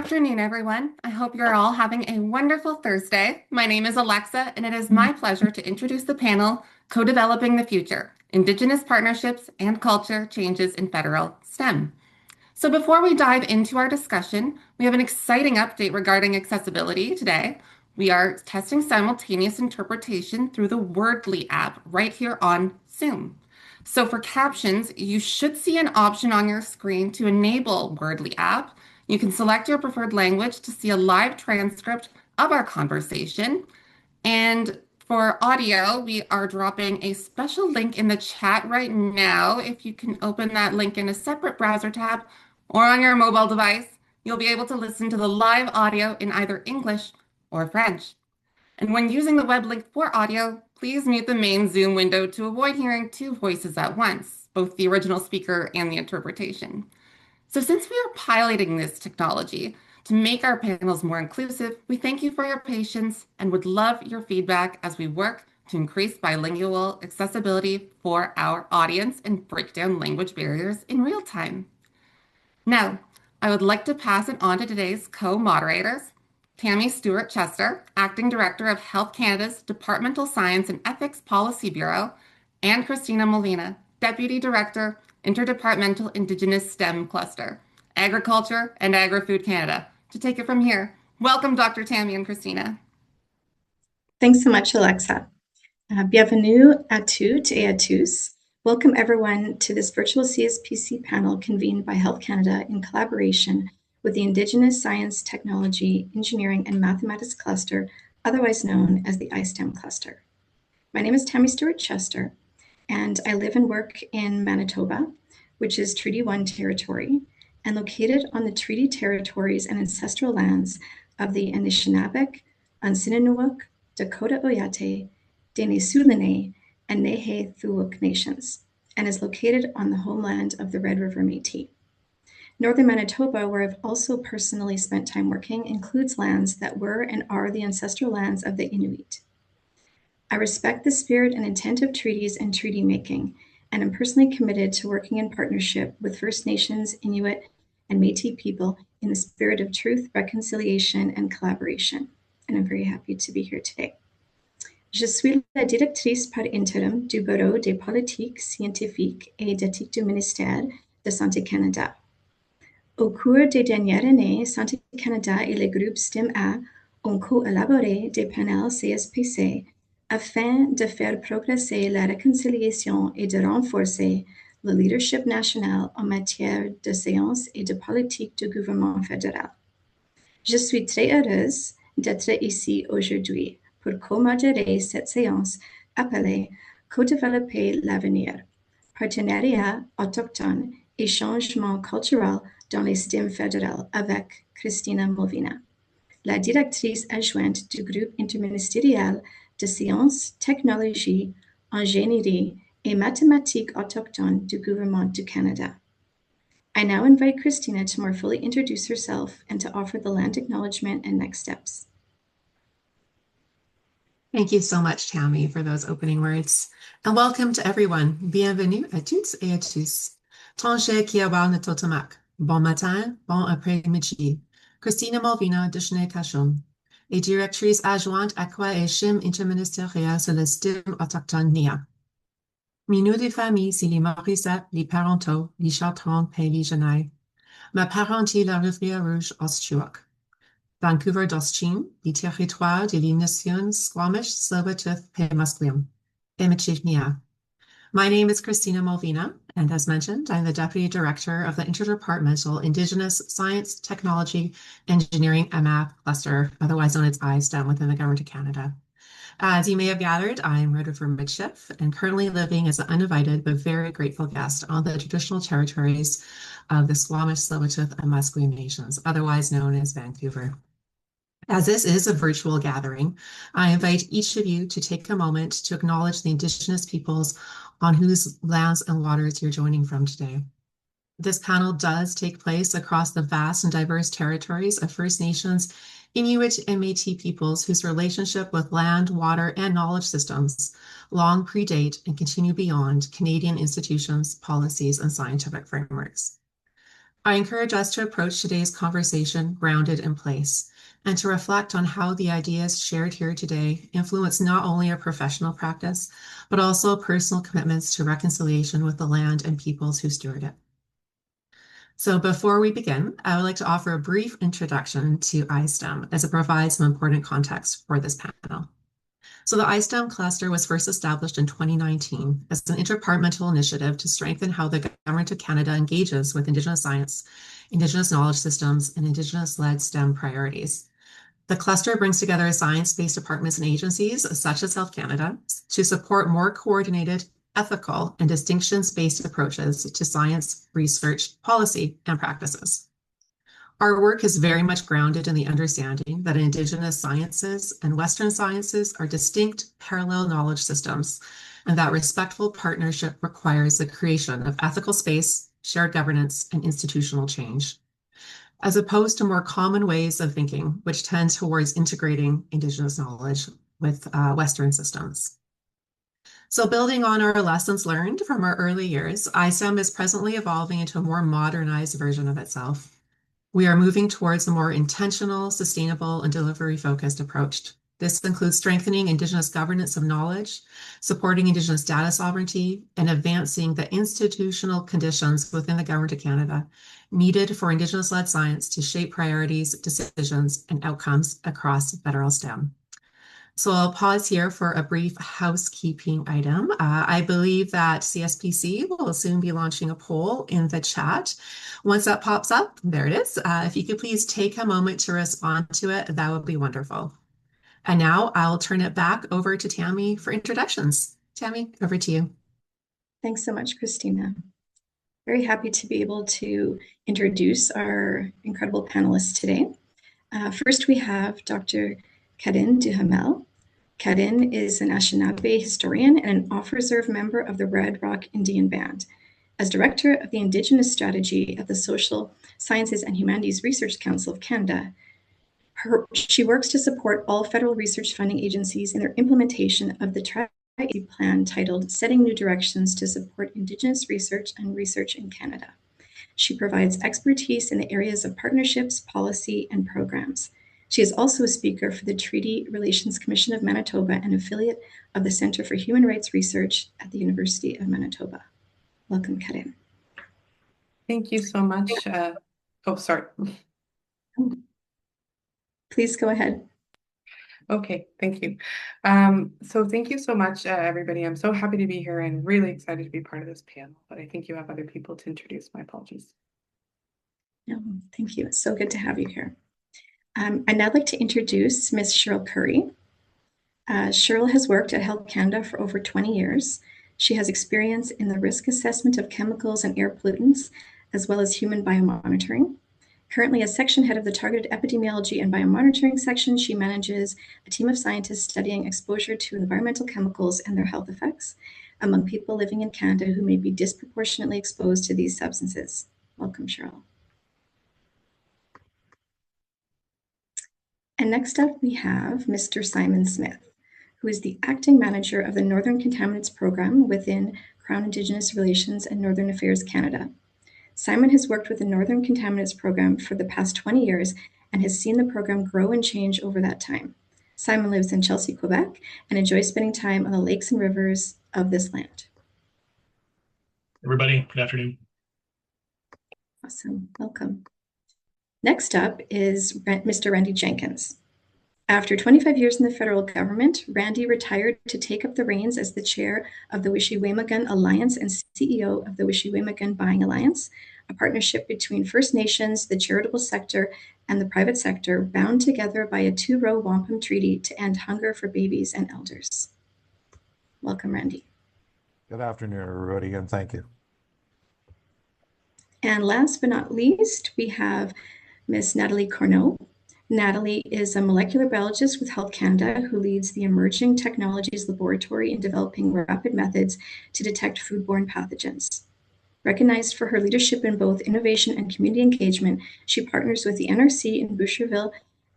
afternoon, everyone. I hope you're all having a wonderful Thursday. My name is Alexa, and it is my pleasure to introduce the panel, Co-Developing the Future, Indigenous Partnerships and Culture Changes in Federal STEM. So before we dive into our discussion, we have an exciting update regarding accessibility today. We are testing simultaneous interpretation through the Wordly app right here on Zoom. So for captions, you should see an option on your screen to enable Wordly app. You can select your preferred language to see a live transcript of our conversation. And for audio, we are dropping a special link in the chat right now. If you can open that link in a separate browser tab or on your mobile device, you'll be able to listen to the live audio in either English or French. And when using the web link for audio, please mute the main Zoom window to avoid hearing two voices at once, both the original speaker and the interpretation. So since we are piloting this technology to make our panels more inclusive, we thank you for your patience and would love your feedback as we work to increase bilingual accessibility for our audience and break down language barriers in real time. Now, I would like to pass it on to today's co-moderators, Tammy Stewart-Chester, Acting Director of Health Canada's Departmental Science and Ethics Policy Bureau, and Christina Molina, Deputy Director, Interdepartmental Indigenous STEM Cluster, Agriculture and Agri-Food Canada. To take it from here, welcome Dr. Tammy and Christina. Thanks so much, Alexa. Bienvenue à toutes et à tous. Welcome everyone to this virtual CSPC panel convened by Health Canada in collaboration with the Indigenous Science, Technology, Engineering and Mathematics Cluster, otherwise known as the iSTEM Cluster. My name is Tammy Stewart-Chester, and I live and work in Manitoba, which is Treaty 1 territory, and located on the treaty territories and ancestral lands of the Anishinaabeg, Ansinnanook, Dakota Oyate, Dene-Sulene, and Nehe-Thuok nations, and is located on the homeland of the Red River Métis. Northern Manitoba, where I've also personally spent time working, includes lands that were and are the ancestral lands of the Inuit. I respect the spirit and intent of treaties and treaty making, and am personally committed to working in partnership with First Nations, Inuit, and Métis people in the spirit of truth, reconciliation, and collaboration. And I'm very happy to be here today. Je suis la directrice par intérim du Bureau des politiques scientifiques et d'éthique du ministère de Santé Canada. Au cours des dernières années, Santé Canada et le groupe STEM-A ont collaboré des panels CSPC afin de faire progresser la réconciliation et de renforcer le leadership national en matière de sciences et de politique du gouvernement fédéral. Je suis très heureuse d'être ici aujourd'hui pour co-modérer cette séance appelée Co-développer l'avenir, partenariat autochtone et changement culturel dans les STEM fédérales avec Christina Molina, la directrice adjointe du groupe interministériel de sciences, technologies, ingénierie et mathématiques autochtones du gouvernement du Canada. I now invite Christina to more fully introduce herself and to offer the land acknowledgement and next steps. Thank you so much, Tammy, for those opening words. And welcome to everyone. Bienvenue à toutes et à tous. Tonche Kiawal Natotamak. Bon matin, bon après-midi. Christina Malvina de Cachon est directrice adjointe à quoi et chim interministériel sur le STEM autochtone NIA. Minou des familles, c'est les Mauricettes, les Parentaux, les Chartrons, et les Genailles. Ma parenté, la Rivière Rouge, Ostchuok. Vancouver Dostchin, les territoires de les nations Squamish, Tsleil-Waututh, et Musqueam, et Michignia. My name is Christina Malvina, and as mentioned, I'm the Deputy Director of the Interdepartmental Indigenous Science, Technology, Engineering, and Math Cluster, otherwise known as iSTEM within the Government of Canada. As you may have gathered, I'm Red River Midship and currently living as an uninvited but very grateful guest on the traditional territories of the Squamish, Tsleil-Waututh, and Musqueam nations, otherwise known as Vancouver. As this is a virtual gathering, I invite each of you to take a moment to acknowledge the Indigenous peoples on whose lands and waters you're joining from today. This panel does take place across the vast and diverse territories of First Nations, Inuit, and Métis peoples whose relationship with land, water, and knowledge systems long predate and continue beyond Canadian institutions, policies, and scientific frameworks. I encourage us to approach today's conversation grounded in place and to reflect on how the ideas shared here today influence not only our professional practice, but also personal commitments to reconciliation with the land and peoples who steward it. So before we begin, I would like to offer a brief introduction to iSTEM as it provides some important context for this panel. So the iSTEM cluster was first established in 2019 as an interdepartmental initiative to strengthen how the Government of Canada engages with Indigenous science, Indigenous knowledge systems, and Indigenous-led STEM priorities. The cluster brings together science-based departments and agencies, such as Health Canada, to support more coordinated, ethical, and distinctions-based approaches to science, research, policy, and practices. Our work is very much grounded in the understanding that Indigenous sciences and Western sciences are distinct parallel knowledge systems, and that respectful partnership requires the creation of ethical space, shared governance, and institutional change, as opposed to more common ways of thinking, which tend towards integrating Indigenous knowledge with Western systems. So building on our lessons learned from our early years, ISEM is presently evolving into a more modernized version of itself. We are moving towards a more intentional, sustainable, and delivery-focused approach. This includes strengthening Indigenous governance of knowledge, supporting Indigenous data sovereignty, and advancing the institutional conditions within the Government of Canada needed for Indigenous-led science to shape priorities, decisions, and outcomes across federal STEM. So I'll pause here for a brief housekeeping item. I believe that CSPC will soon be launching a poll in the chat. Once that pops up, there it is. If you could please take a moment to respond to it, that would be wonderful. And now I'll turn it back over to Tammy for introductions. Tammy, over to you. Thanks so much, Christina. Very happy to be able to introduce our incredible panelists today. First, we have Dr. Karine Duhamel. Karine is an Anishinaabe historian and an off-reserve member of the Red Rock Indian Band. As director of the Indigenous strategy at the Social Sciences and Humanities Research Council of Canada, she works to support all federal research funding agencies in their implementation of the Tri-Agency Plan titled Setting New Directions to Support Indigenous Research and Research in Canada. She provides expertise in the areas of partnerships, policy, and programs. She is also a speaker for the Treaty Relations Commission of Manitoba, an affiliate of the Centre for Human Rights Research at the University of Manitoba. Welcome, Karine. Thank you so much. Oh, sorry. Please go ahead. Okay, thank you. So thank you so much, everybody. I'm so happy to be here and really excited to be part of this panel, but I think you have other people to introduce. My apologies. No, thank you. It's so good to have you here. I'd now like to introduce Ms. Cheryl Curry. Cheryl has worked at Health Canada for over 20 years. She has experience in the risk assessment of chemicals and air pollutants, as well as human biomonitoring. Currently as section head of the Targeted Epidemiology and Biomonitoring section, she manages a team of scientists studying exposure to environmental chemicals and their health effects among people living in Canada who may be disproportionately exposed to these substances. Welcome, Cheryl. And next up, we have Mr. Simon Smith, who is the acting manager of the Northern Contaminants Program within Crown Indigenous Relations and Northern Affairs Canada. Simon has worked with the Northern Contaminants Program for the past 20 years and has seen the program grow and change over that time. Simon lives in Chelsea, Quebec, and enjoys spending time on the lakes and rivers of this land. Everybody, good afternoon. Awesome, welcome. Next up is Mr. Randy Jenkins. After 25 years in the federal government, Randy retired to take up the reins as the chair of the Wishiwemagun Alliance and CEO of the Wishiwemagun Buying Alliance, a partnership between First Nations, the charitable sector, and the private sector, bound together by a two-row wampum treaty to end hunger for babies and elders. Welcome, Randy. Good afternoon, everybody, and thank you. And last but not least, we have Ms. Natalie Corneau. Natalie is a molecular biologist with Health Canada who leads the Emerging Technologies Laboratory in developing rapid methods to detect foodborne pathogens. Recognized for her leadership in both innovation and community engagement, she partners with the NRC in Boucherville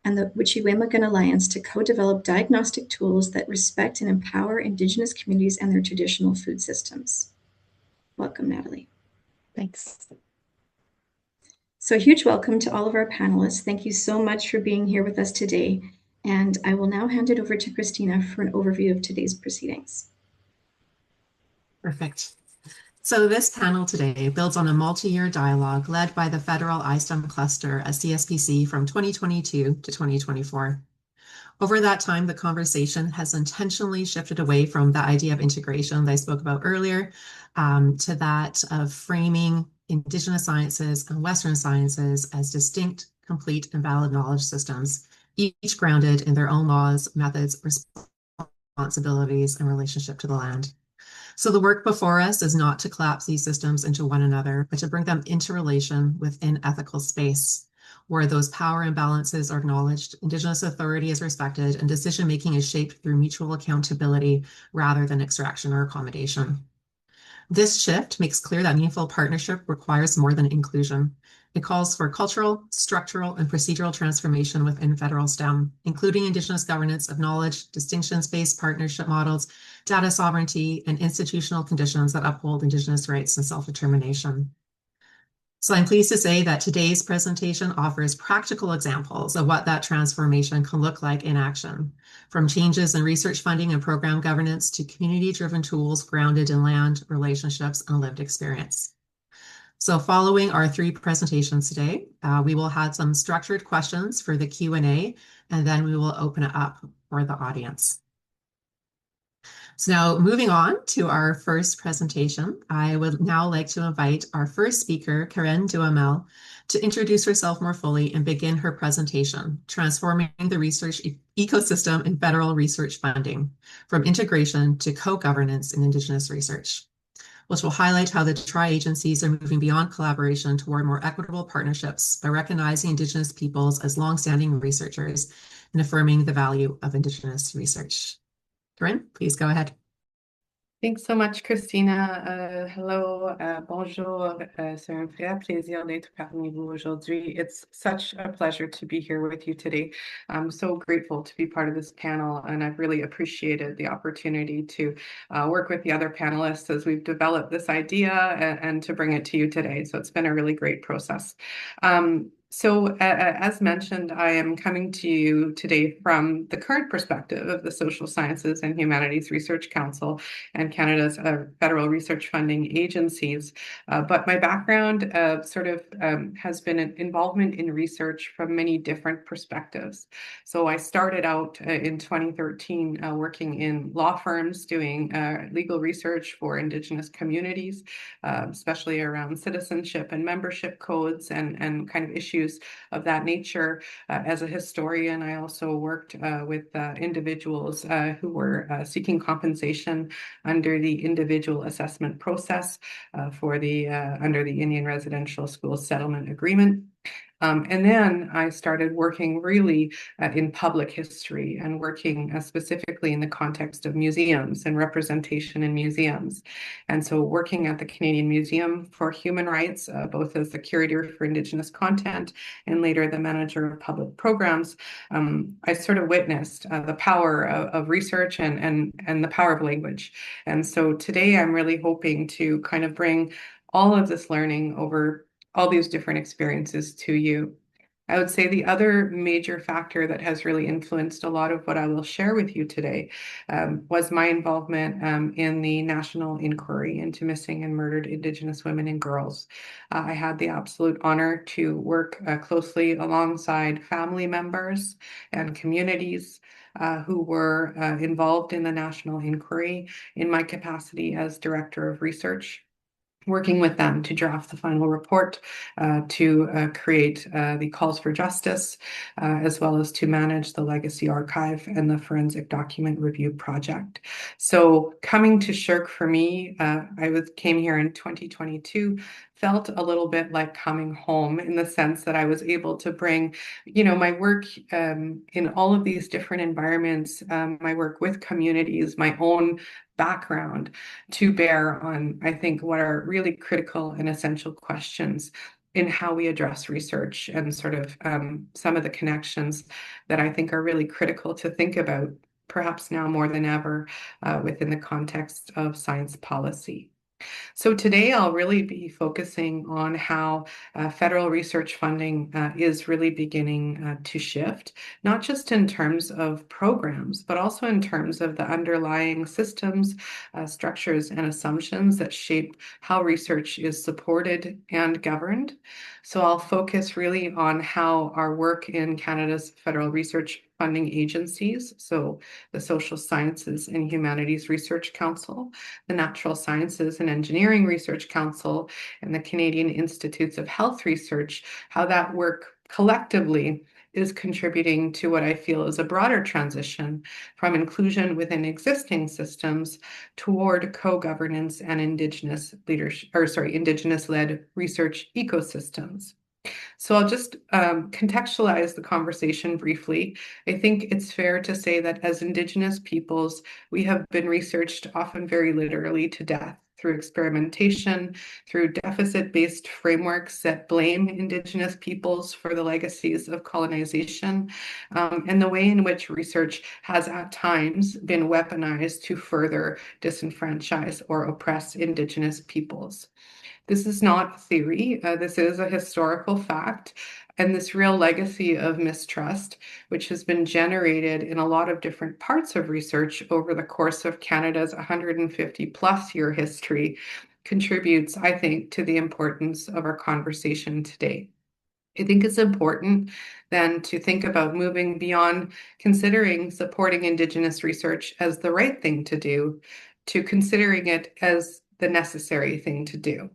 and the Wishiwemagun Alliance to co-develop diagnostic tools that respect and empower Indigenous communities and their traditional food systems. Welcome, Natalie. Thanks. So a huge welcome to all of our panelists. Thank you so much for being here with us today. And I will now hand it over to Christina for an overview of today's proceedings. Perfect. So this panel today builds on a multi-year dialogue led by the Federal ISTEM Cluster at CSPC from 2022 to 2024. Over that time, the conversation has intentionally shifted away from the idea of integration that I spoke about earlier to that of framing Indigenous sciences and Western sciences as distinct, complete, and valid knowledge systems, each grounded in their own laws, methods, responsibilities, and relationship to the land. So the work before us is not to collapse these systems into one another, but to bring them into relation within ethical space, where those power imbalances are acknowledged, Indigenous authority is respected, and decision-making is shaped through mutual accountability rather than extraction or accommodation. This shift makes clear that meaningful partnership requires more than inclusion. It calls for cultural, structural, and procedural transformation within federal STEM, including Indigenous governance of knowledge, distinctions-based partnership models, data sovereignty, and institutional conditions that uphold Indigenous rights and self-determination. So I'm pleased to say that today's presentation offers practical examples of what that transformation can look like in action, from changes in research funding and program governance to community-driven tools grounded in land, relationships, and lived experience. So following our three presentations today, we will have some structured questions for the Q&A, and then we will open it up for the audience. So now moving on to our first presentation, I would now like to invite our first speaker, Karen Duhamel, to introduce herself more fully and begin her presentation, Transforming the Research Ecosystem in Federal Research Funding, from Integration to Co-Governance in Indigenous Research, which will highlight how the tri-agencies are moving beyond collaboration toward more equitable partnerships by recognizing Indigenous peoples as longstanding researchers and affirming the value of Indigenous research. Corinne, please go ahead. Thanks so much, Christina. Hello, bonjour. C'est un vrai plaisir d'être parmi vous aujourd'hui. It's such a pleasure to be here with you today. I'm so grateful to be part of this panel, and I've really appreciated the opportunity to work with the other panelists as we've developed this idea and to bring it to you today. So it's been a really great process. As mentioned, I am coming to you today from the current perspective of the Social Sciences and Humanities Research Council and Canada's federal research funding agencies. But my background has been an involvement in research from many different perspectives. So I started out in 2013 working in law firms doing legal research for Indigenous communities, especially around citizenship and membership codes and kind of issues of that nature. As a historian, I also worked with individuals who were seeking compensation under the individual assessment process under the Indian Residential School Settlement Agreement. And then I started working really in public history and working specifically in the context of museums and representation in museums. And so working at the Canadian Museum for Human Rights, both as the curator for Indigenous content and later the manager of public programs, I sort of witnessed the power of research and the power of language. And so today I'm really hoping to kind of bring all of this learning over all these different experiences to you. I would say the other major factor that has really influenced a lot of what I will share with you today was my involvement in the national inquiry into missing and murdered Indigenous women and girls. I had the absolute honor to work closely alongside family members and communities who were involved in the national inquiry in my capacity as Director of Research, working with them to draft the final report, to create the calls for justice, as well as to manage the legacy archive and the forensic document review project. So coming to SSHRC for me, came here in 2022, felt a little bit like coming home in the sense that I was able to bring, my work in all of these different environments, my work with communities, my own background to bear on, I think, what are really critical and essential questions in how we address research and sort of some of the connections that I think are really critical to think about, perhaps now more than ever, within the context of science policy. So today I'll really be focusing on how federal research funding is really beginning to shift, not just in terms of programs, but also in terms of the underlying systems, structures, and assumptions that shape how research is supported and governed. So I'll focus really on how our work in Canada's federal research funding agencies, so the Social Sciences and Humanities Research Council, the Natural Sciences and Engineering Research Council, and the Canadian Institutes of Health Research, how that work collectively is contributing to what I feel is a broader transition from inclusion within existing systems toward co-governance and Indigenous leadership, or sorry, Indigenous-led research ecosystems. So I'll just contextualize the conversation briefly. I think it's fair to say that as Indigenous peoples, we have been researched often very literally to death through experimentation, through deficit-based frameworks that blame Indigenous peoples for the legacies of colonization, and the way in which research has at times been weaponized to further disenfranchise or oppress Indigenous peoples. This is not theory. This is a historical fact. And this real legacy of mistrust, which has been generated in a lot of different parts of research over the course of Canada's 150 plus year history, contributes, I think, to the importance of our conversation today. I think it's important then to think about moving beyond considering supporting Indigenous research as the right thing to do, to considering it as the necessary thing to do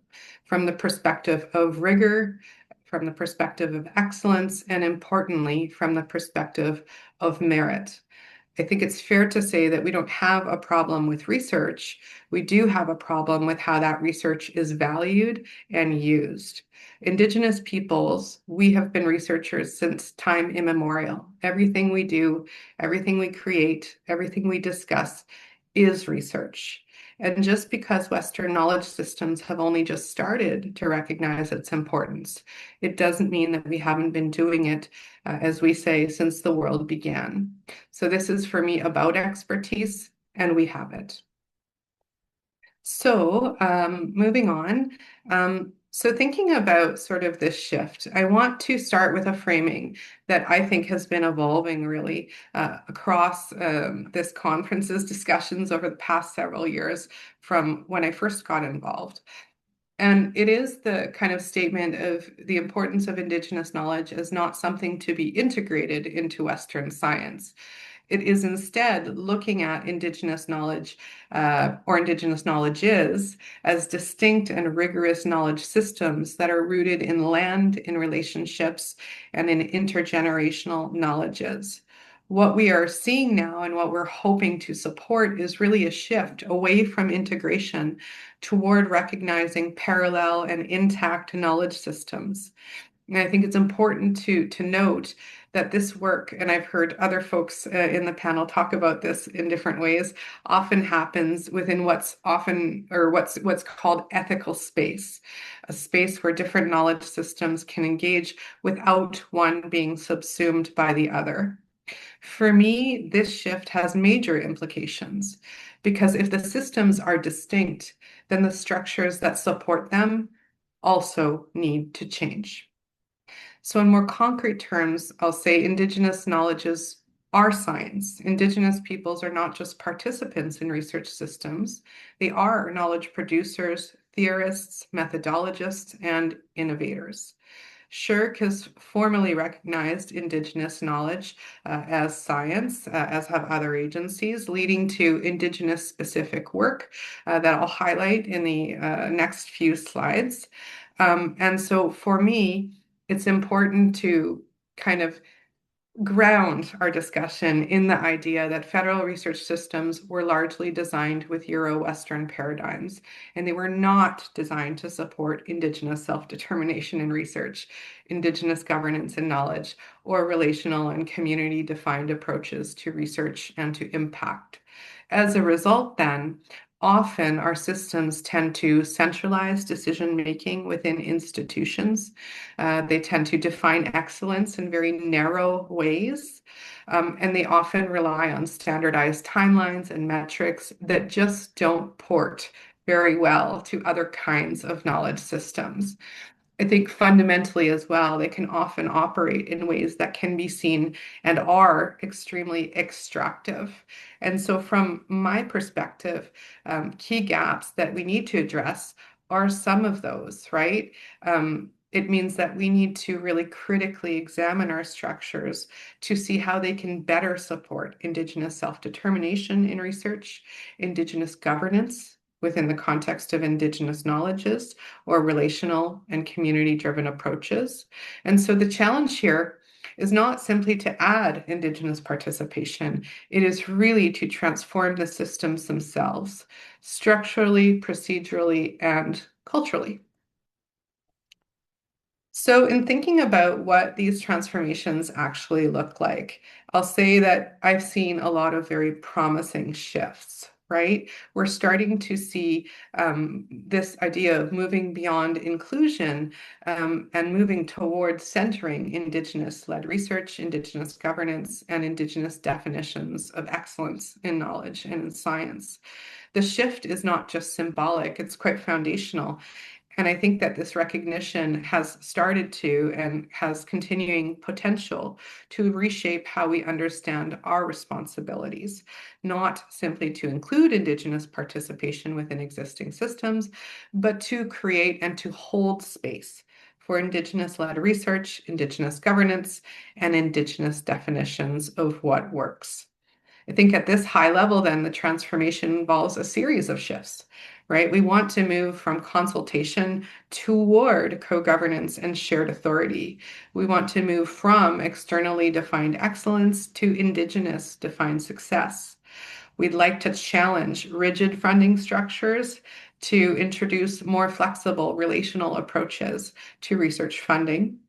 from the perspective of rigor, from the perspective of excellence, and importantly, from the perspective of merit. I think it's fair to say that we don't have a problem with research. We do have a problem with how that research is valued and used. Indigenous peoples, we have been researchers since time immemorial. Everything we do, everything we create, everything we discuss is research. And just because Western knowledge systems have only just started to recognize its importance, it doesn't mean that we haven't been doing it, as we say, since the world began. So this is for me about expertise, and we have it. So moving on. So thinking about sort of this shift, I want to start with a framing that I think has been evolving really across this conference's discussions over the past several years from when I first got involved. And it is the kind of statement of the importance of Indigenous knowledge as not something to be integrated into Western science. It is instead looking at Indigenous knowledge or Indigenous knowledges as distinct and rigorous knowledge systems that are rooted in land, in relationships, and in intergenerational knowledges. What we are seeing now and what we're hoping to support is really a shift away from integration toward recognizing parallel and intact knowledge systems. And I think it's important to note that this work, and I've heard other folks in the panel talk about this in different ways, often happens within what's called ethical space, a space where different knowledge systems can engage without one being subsumed by the other. For me, this shift has major implications because if the systems are distinct, then the structures that support them also need to change. So in more concrete terms, I'll say Indigenous knowledges are science. Indigenous peoples are not just participants in research systems. They are knowledge producers, theorists, methodologists, and innovators. SSHRC has formally recognized Indigenous knowledge as science, as have other agencies, leading to Indigenous-specific work that I'll highlight in the next few slides. And so for me, it's important to kind of ground our discussion in the idea that federal research systems were largely designed with Euro-Western paradigms, and they were not designed to support Indigenous self-determination in research, Indigenous governance and knowledge, or relational and community-defined approaches to research and to impact. As a result, then, often our systems tend to centralize decision-making within institutions. They tend to define excellence in very narrow ways, and they often rely on standardized timelines and metrics that just don't port very well to other kinds of knowledge systems. I think fundamentally as well, they can often operate in ways that can be seen and are extremely extractive. And so, from my perspective, key gaps that we need to address are some of those, right? It means that we need to really critically examine our structures to see how they can better support Indigenous self-determination in research, Indigenous governance within the context of Indigenous knowledges, or relational and community-driven approaches. And so the challenge here is not simply to add Indigenous participation, it is really to transform the systems themselves, structurally, procedurally, and culturally. So, in thinking about what these transformations actually look like, I'll say that I've seen a lot of very promising shifts, right? We're starting to see this idea of moving beyond inclusion and moving towards centering Indigenous-led research, Indigenous governance, and Indigenous definitions of excellence in knowledge and in science. The shift is not just symbolic, it's quite foundational. And I think that this recognition has started to and has continuing potential to reshape how we understand our responsibilities, not simply to include Indigenous participation within existing systems, but to create and to hold space for Indigenous-led research, Indigenous governance, and Indigenous definitions of what works. I think at this high level, then the transformation involves a series of shifts, right? We want to move from consultation toward co-governance and shared authority. We want to move from externally defined excellence to Indigenous defined success. We'd like to challenge rigid funding structures to introduce more flexible relational approaches to research funding.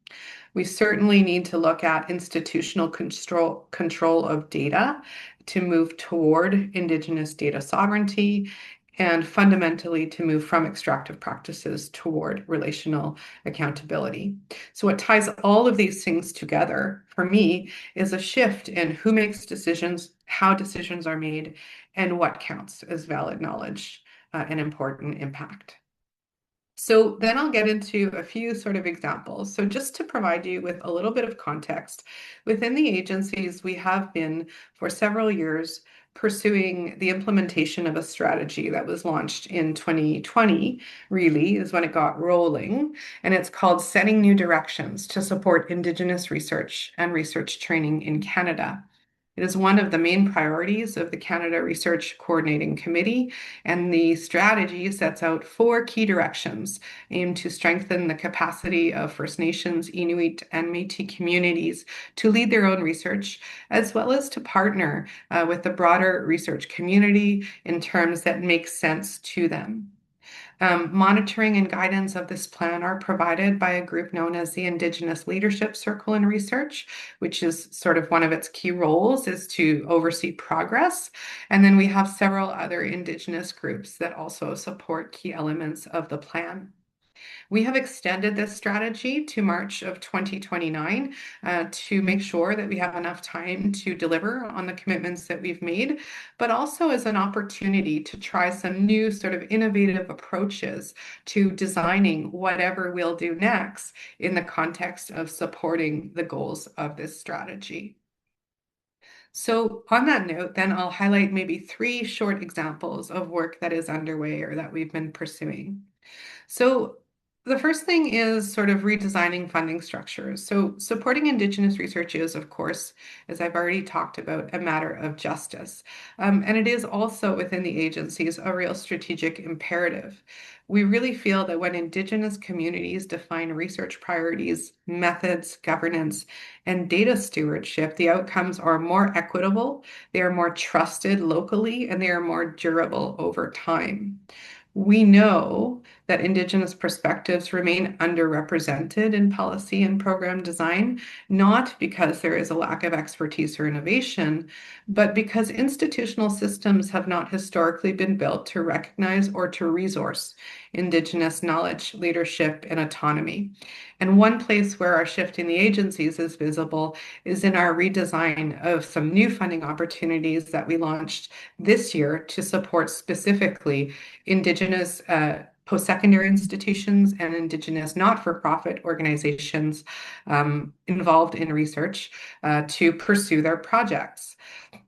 We certainly need to look at institutional control of data to move toward Indigenous data sovereignty and fundamentally to move from extractive practices toward relational accountability. So what ties all of these things together for me is a shift in who makes decisions, how decisions are made, and what counts as valid knowledge and important impact. So then I'll get into a few sort of examples. So just to provide you with a little bit of context, within the agencies, we have been for several years pursuing the implementation of a strategy that was launched in 2020, really, is when it got rolling. And it's called Setting New Directions to Support Indigenous Research and Research Training in Canada. It is one of the main priorities of the Canada Research Coordinating Committee, and the strategy sets out 4 key directions aimed to strengthen the capacity of First Nations, Inuit, and Métis communities to lead their own research, as well as to partner with the broader research community in terms that make sense to them. Monitoring and guidance of this plan are provided by a group known as the Indigenous Leadership Circle in Research, which is sort of one of its key roles is to oversee progress. And then we have several other Indigenous groups that also support key elements of the plan. We have extended this strategy to March of 2029 to make sure that we have enough time to deliver on the commitments that we've made, but also as an opportunity to try some new sort of innovative approaches to designing whatever we'll do next in the context of supporting the goals of this strategy. So on that note, then I'll highlight maybe 3 short examples of work that is underway or that we've been pursuing. So the first thing is sort of redesigning funding structures. So supporting Indigenous research is, of course, as I've already talked about, a matter of justice. And it is also within the agencies a real strategic imperative. We really feel that when Indigenous communities define research priorities, methods, governance, and data stewardship, the outcomes are more equitable, they are more trusted locally, and they are more durable over time. We know that Indigenous perspectives remain underrepresented in policy and program design, not because there is a lack of expertise or innovation, but because institutional systems have not historically been built to recognize or to resource Indigenous knowledge, leadership, and autonomy. And one place where our shift in the agencies is visible is in our redesign of some new funding opportunities that we launched this year to support specifically Indigenous post-secondary institutions and Indigenous not-for-profit organizations involved in research to pursue their projects.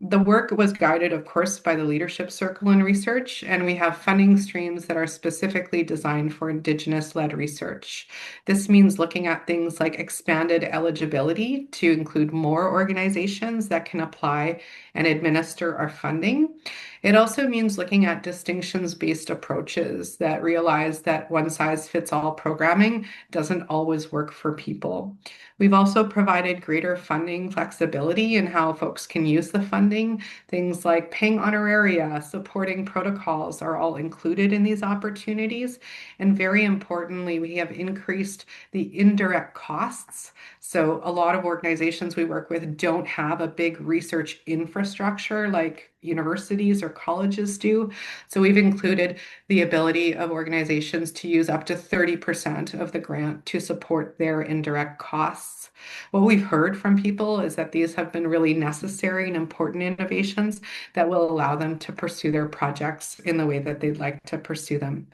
The work was guided, of course, by the Leadership Circle in Research, and we have funding streams that are specifically designed for Indigenous-led research. This means looking at things like expanded eligibility to include more organizations that can apply and administer our funding. It also means looking at distinctions-based approaches that realize that one-size-fits-all programming doesn't always work for people. We've also provided greater funding flexibility in how folks can use the funding. Things like paying honoraria, supporting protocols are all included in these opportunities. And very importantly, we have increased the indirect costs. So a lot of organizations we work with don't have a big research infrastructure like universities or colleges do. So we've included the ability of organizations to use up to 30% of the grant to support their indirect costs. What we've heard from people is that these have been really necessary and important innovations that will allow them to pursue their projects in the way that they'd like to pursue them.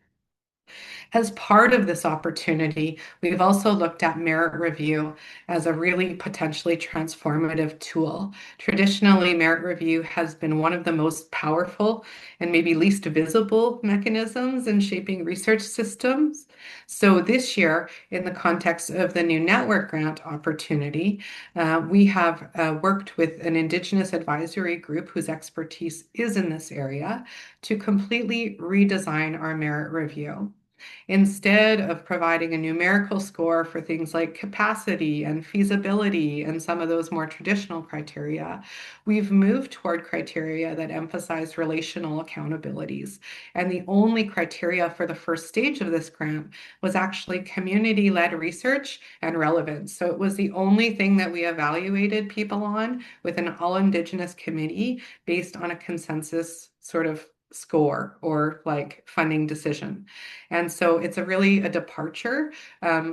As part of this opportunity, we've also looked at merit review as a really potentially transformative tool. Traditionally, merit review has been one of the most powerful and maybe least visible mechanisms in shaping research systems. So this year, in the context of the new network grant opportunity, we have worked with an Indigenous advisory group whose expertise is in this area to completely redesign our merit review. Instead of providing a numerical score for things like capacity and feasibility and some of those more traditional criteria, we've moved toward criteria that emphasize relational accountabilities. And the only criteria for the first stage of this grant was actually community-led research and relevance. So it was the only thing that we evaluated people on with an all-Indigenous committee based on a consensus sort of score or like funding decision. And so it's really a departure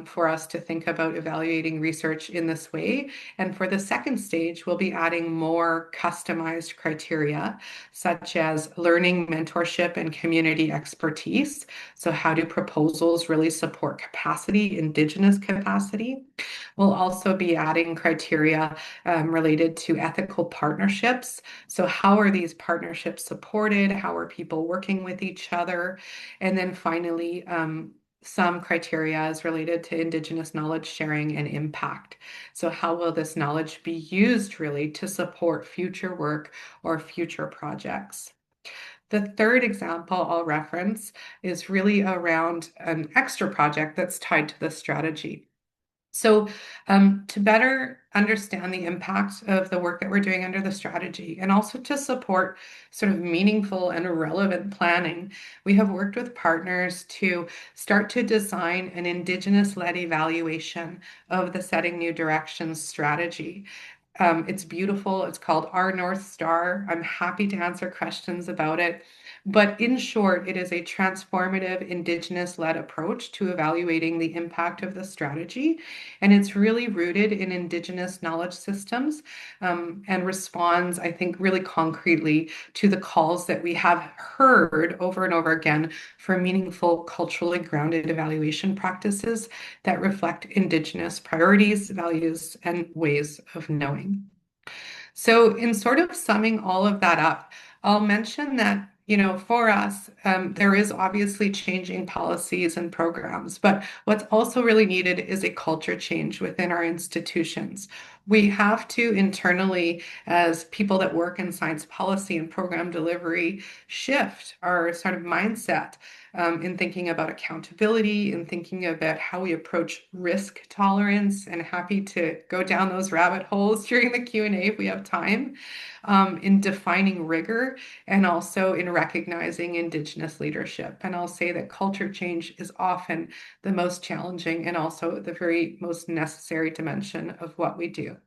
for us to think about evaluating research in this way. And for the second stage, we'll be adding more customized criteria, such as learning, mentorship, and community expertise. So how do proposals really support capacity, Indigenous capacity? We'll also be adding criteria related to ethical partnerships. So how are these partnerships supported? How are people working with each other? And then finally, some criteria is related to Indigenous knowledge sharing and impact. So how will this knowledge be used really to support future work or future projects? The third example I'll reference is really around an extra project that's tied to the strategy. So to better understand the impact of the work that we're doing under the strategy and also to support sort of meaningful and relevant planning, we have worked with partners to start to design an Indigenous-led evaluation of the Setting New Directions strategy. It's beautiful. It's called Our North Star. I'm happy to answer questions about it. But in short, it is a transformative Indigenous-led approach to evaluating the impact of the strategy. And it's really rooted in Indigenous knowledge systems and responds, I think, really concretely to the calls that we have heard over and over again for meaningful, culturally grounded evaluation practices that reflect Indigenous priorities, values, and ways of knowing. So in sort of summing all of that up, I'll mention that for us, there is obviously changing policies and programs, but what's also really needed is a culture change within our institutions. We have to internally, as people that work in science policy and program delivery, shift our sort of mindset in thinking about accountability, in thinking about how we approach risk tolerance, and happy to go down those rabbit holes during the Q&A if we have time, in defining rigor and also in recognizing Indigenous leadership. And I'll say that culture change is often the most challenging and also the very most necessary dimension of what we do.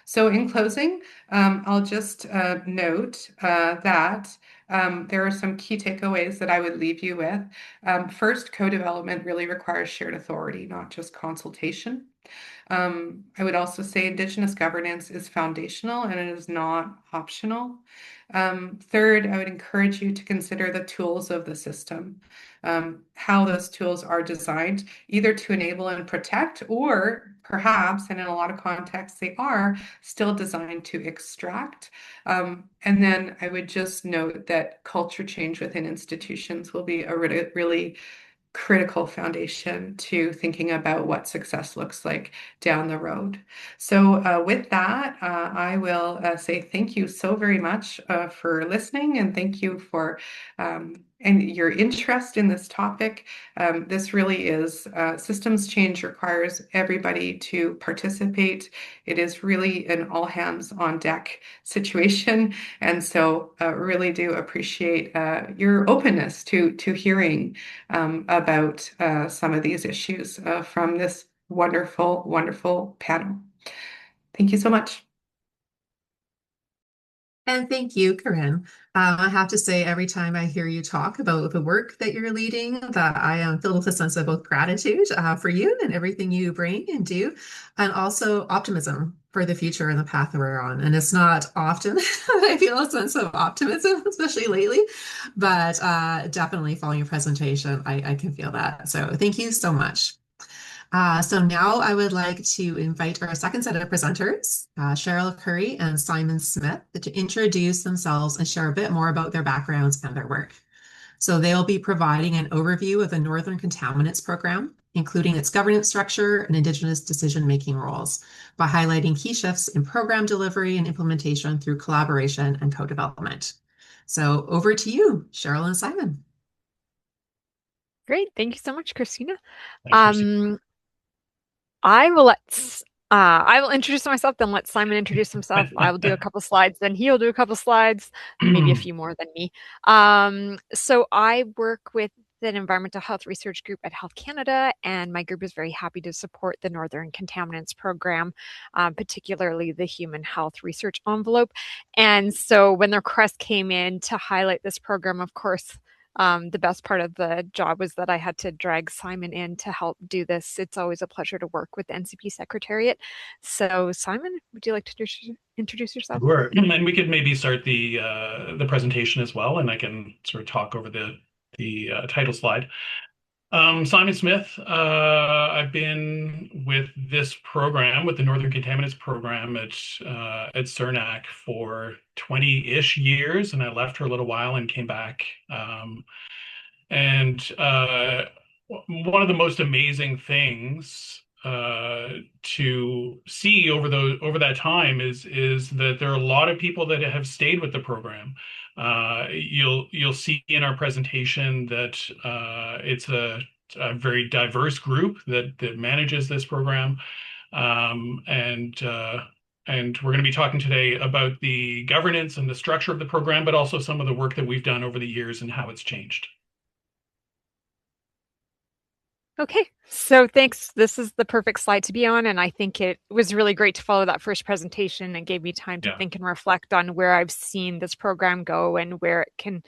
So in closing, I'll just note that there are some key takeaways that I would leave you with. First, co-development really requires shared authority, not just consultation. I would also say Indigenous governance is foundational and it is not optional. Third, I would encourage you to consider the tools of the system, how those tools are designed either to enable and protect, or perhaps, and in a lot of contexts, they are still designed to extract. And then I would just note that culture change within institutions will be a really critical foundation to thinking about what success looks like down the road. So with that, I will say thank you so very much for listening, and thank you for and your interest in this topic. This really is systems change requires everybody to participate. It is really an all hands on deck situation. And so really do appreciate your openness to hearing about some of these issues from this wonderful, wonderful panel. Thank you so much. And thank you, Corinne. I have to say, every time I hear you talk about the work that you're leading, that I am filled with a sense of both gratitude for you and everything you bring and do, and also optimism for the future and the path that we're on. And it's not often I feel a sense of optimism, especially lately, but definitely following your presentation, I can feel that. So thank you so much. So now I would like to invite our second set of presenters, Cheryl Curry and Simon Smith, to introduce themselves and share a bit more about their backgrounds and their work. So they'll be providing an overview of the Northern Contaminants Program, including its governance structure and Indigenous decision-making roles, by highlighting key shifts in program delivery and implementation through collaboration and co-development. So over to you, Cheryl and Simon. Great. Thank you so much, Christina. Thanks, Christina. I will introduce myself, then let Simon introduce himself. I will do a couple slides, then he'll do a couple slides, maybe a few more than me. So I work with an environmental health research group at Health Canada, and my group is very happy to support the Northern Contaminants Program, particularly the Human Health Research Envelope. And so when the request came in to highlight this program, of course, the best part of the job was that I had to drag Simon in to help do this. It's always a pleasure to work with the NCP Secretariat. So Simon, would you like to introduce yourself? Sure. And we could maybe start the presentation as well, and I can sort of talk over the title slide. Simon Smith, I've been with this program, with the Northern Contaminants Program at CERNAC for 20-ish years, and I left for a little while and came back. One of the most amazing things to see over that time is that there are a lot of people that have stayed with the program. You'll see in our presentation that it's a very diverse group that manages this program, and we're going to be talking today about the governance and the structure of the program, but also some of the work that we've done over the years and how it's changed. Okay, so thanks. This is the perfect slide to be on, and I think it was really great to follow that first presentation and gave me time to think and reflect on where I've seen this program go and where it can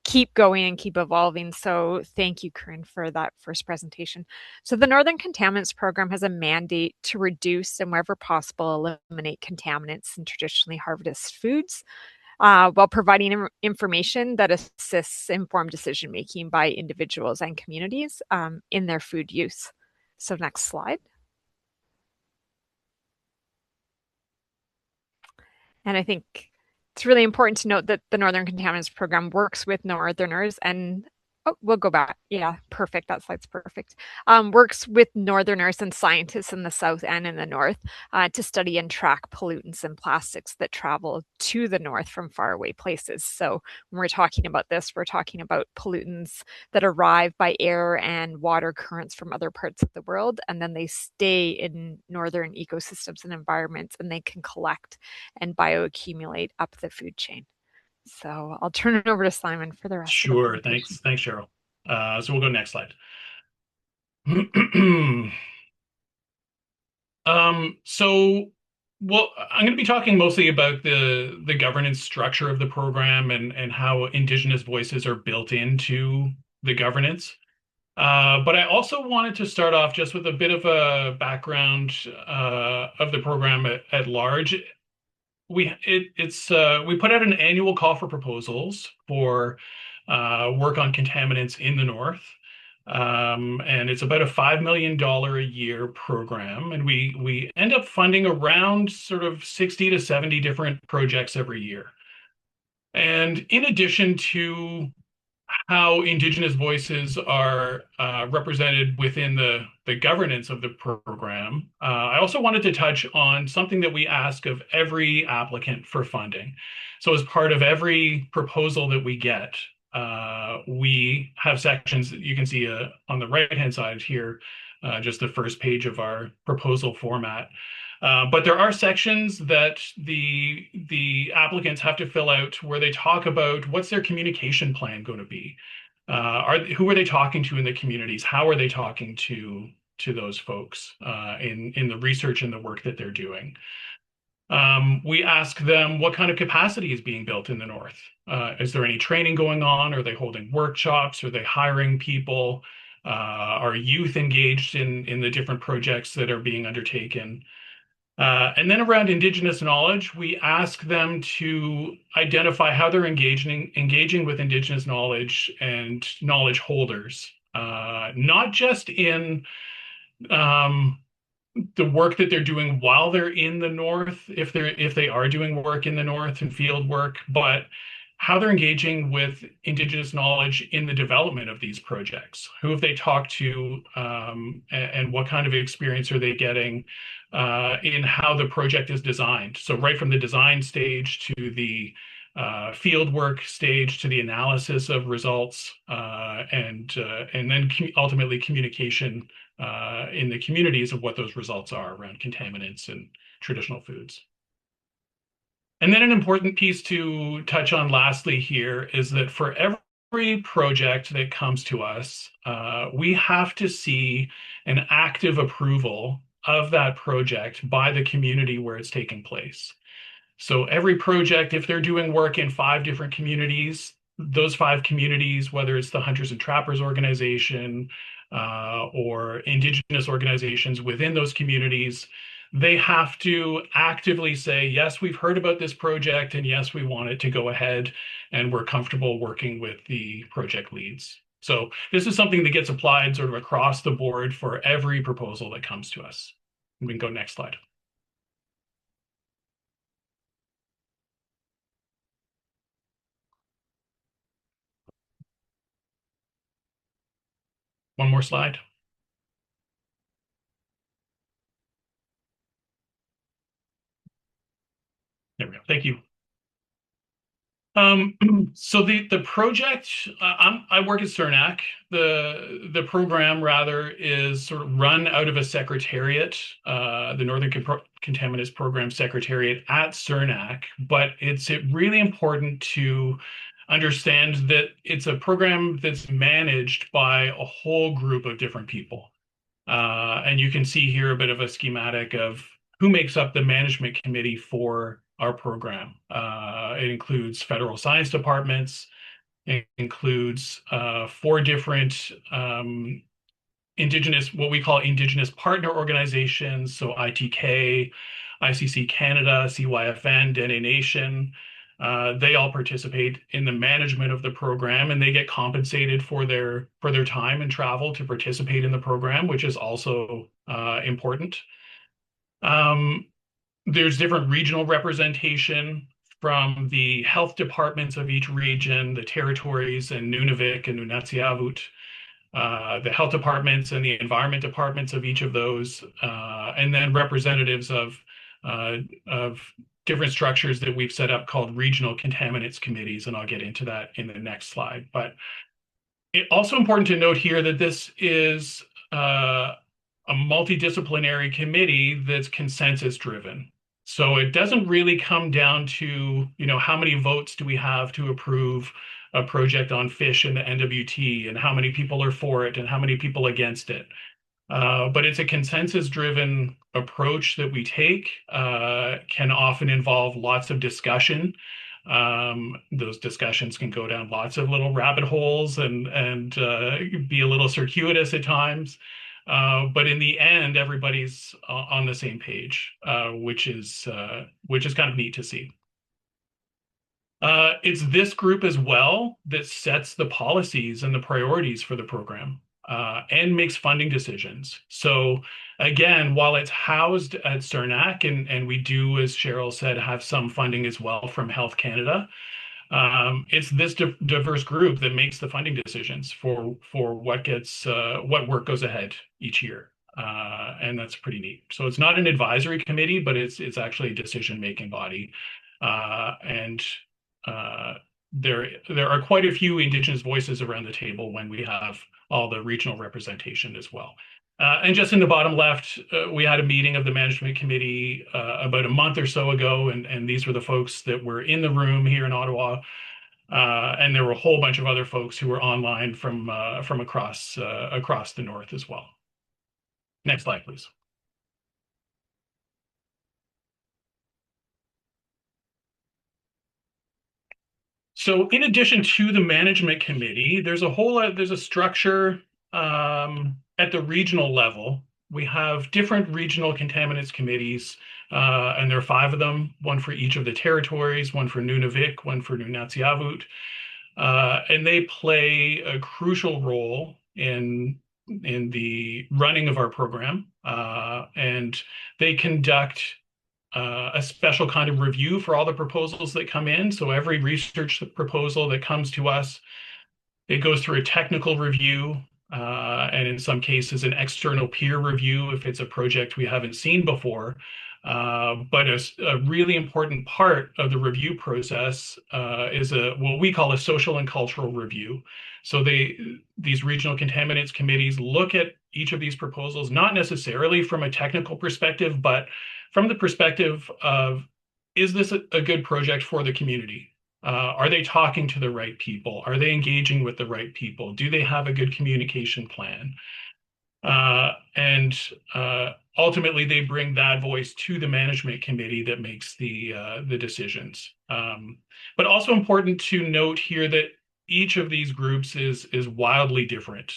keep going and keep evolving. So thank you, Corinne, for that first presentation. So the Northern Contaminants Program has a mandate to reduce and wherever possible eliminate contaminants in traditionally harvested foods, while providing information that assists informed decision-making by individuals and communities in their food use. So next slide. And I think it's really important to note that the Northern Contaminants Program works with Northerners and Oh, we'll go back. Yeah, perfect. That slide's perfect. Works with northerners and scientists in the south and in the north to study and track pollutants and plastics that travel to the north from faraway places. So when we're talking about this, we're talking about pollutants that arrive by air and water currents from other parts of the world, and then they stay in northern ecosystems and environments, and they can collect and bioaccumulate up the food chain. So I'll turn it over to Simon for the rest of the Sure. presentation. Thanks, Cheryl. So we'll go next slide. So, well, I'm going to be talking mostly about the governance structure of the program and how Indigenous voices are built into the governance. But I also wanted to start off just with a bit of a background of the program at large. We put out an annual call for proposals for work on contaminants in the north. And it's about a $5 million a year program. And we end up funding around sort of 60 to 70 different projects every year. And in addition to how Indigenous voices are represented within the governance of the program, I also wanted to touch on something that we ask of every applicant for funding. So as part of every proposal that we get, we have sections that you can see on the right-hand side here, just the first page of our proposal format. But there are sections that the applicants have to fill out where they talk about what's their communication plan going to be. Who are they talking to in the communities? How are they talking to those folks in the research and the work that they're doing? We ask them what kind of capacity is being built in the north. Is there any training going on? Are they holding workshops? Are they hiring people? Are youth engaged in the different projects that are being undertaken? And then around Indigenous knowledge, we ask them to identify how they're engaging with Indigenous knowledge and knowledge holders, not just in the work that they're doing while they're in the north, if they are doing work in the north and field work, but how they're engaging with Indigenous knowledge in the development of these projects. Who have they talked to, and what kind of experience are they getting in how the project is designed? So right from the design stage to the field work stage to the analysis of results, and then ultimately communication in the communities of what those results are around contaminants and traditional foods. And then an important piece to touch on lastly here is that for every project that comes to us, we have to see an active approval of that project by the community where it's taking place. So every project, if they're doing work in 5 different communities, those 5 communities, whether it's the Hunters and Trappers organization or Indigenous organizations within those communities, they have to actively say, yes, we've heard about this project, and yes, we want it to go ahead, and we're comfortable working with the project leads. So this is something that gets applied sort of across the board for every proposal that comes to us. We can go next slide. One more slide. There we go. Thank you. So the project, I work at CERNAC. The program rather is sort of run out of a secretariat, the Northern Contaminants Program Secretariat at CERNAC. But it's really important to understand that it's a program that's managed by a whole group of different people. And you can see here a bit of a schematic of who makes up the management committee for our program. It includes federal science departments. It includes 4 different Indigenous, what we call Indigenous partner organizations. So ITK, ICC Canada, CYFN, Dene Nation. They all participate in the management of the program, and they get compensated for their time and travel to participate in the program, which is also important. There's different regional representation from the health departments of each region, the territories and Nunavik and Nunatsiavut, the health departments and the environment departments of each of those, and then representatives of different structures that we've set up called regional contaminants committees, and I'll get into that in the next slide. But it's also important to note here that this is a multidisciplinary committee that's consensus driven. So it doesn't really come down to, how many votes do we have to approve a project on fish in the NWT and how many people are for it and how many people against it. But it's a consensus-driven approach that we take, can often involve lots of discussion. Those discussions can go down lots of little rabbit holes and be a little circuitous at times. But in the end, everybody's on the same page, which is kind of neat to see. It's this group as well that sets the policies and the priorities for the program, and makes funding decisions. So again, while it's housed at CERNAC, and we do, as Cheryl said, have some funding as well from Health Canada, it's this diverse group that makes the funding decisions for what work goes ahead each year. And that's pretty neat. So it's not an advisory committee, but it's actually a decision-making body. And there are quite a few Indigenous voices around the table when we have all the regional representation as well. And just in the bottom left, we had a meeting of the management committee about a month or so ago, and these were the folks that were in the room here in Ottawa. And there were a whole bunch of other folks who were online from across the north as well. Next slide, please. So in addition to the management committee, there's a structure at the regional level. We have different regional contaminants committees, and there are 5 of them, one for each of the territories, one for Nunavik, one for Nunatsiavut. And they play a crucial role in the running of our program. And they conduct a special kind of review for all the proposals that come in. So every research proposal that comes to us, it goes through a technical review, and in some cases an external peer review if it's a project we haven't seen before. But a really important part of the review process is what we call a social and cultural review. So these regional contaminants committees look at each of these proposals, not necessarily from a technical perspective, but from the perspective of, is this a good project for the community? Are they talking to the right people? Are they engaging with the right people? Do they have a good communication plan? And ultimately, they bring that voice to the management committee that makes the decisions. But also important to note here that each of these groups is wildly different.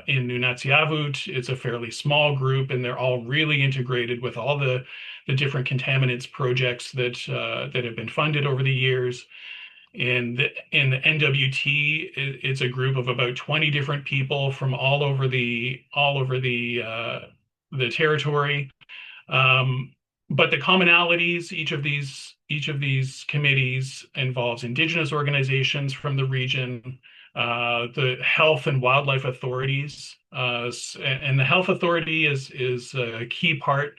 In Nunatsiavut, it's a fairly small group, and they're all really integrated with all the different contaminants projects that have been funded over the years. In the NWT, it's a group of about 20 different people from all over the territory. But the commonalities, each of these committees involves Indigenous organizations from the region, the health and wildlife authorities, and the health authority is a key part,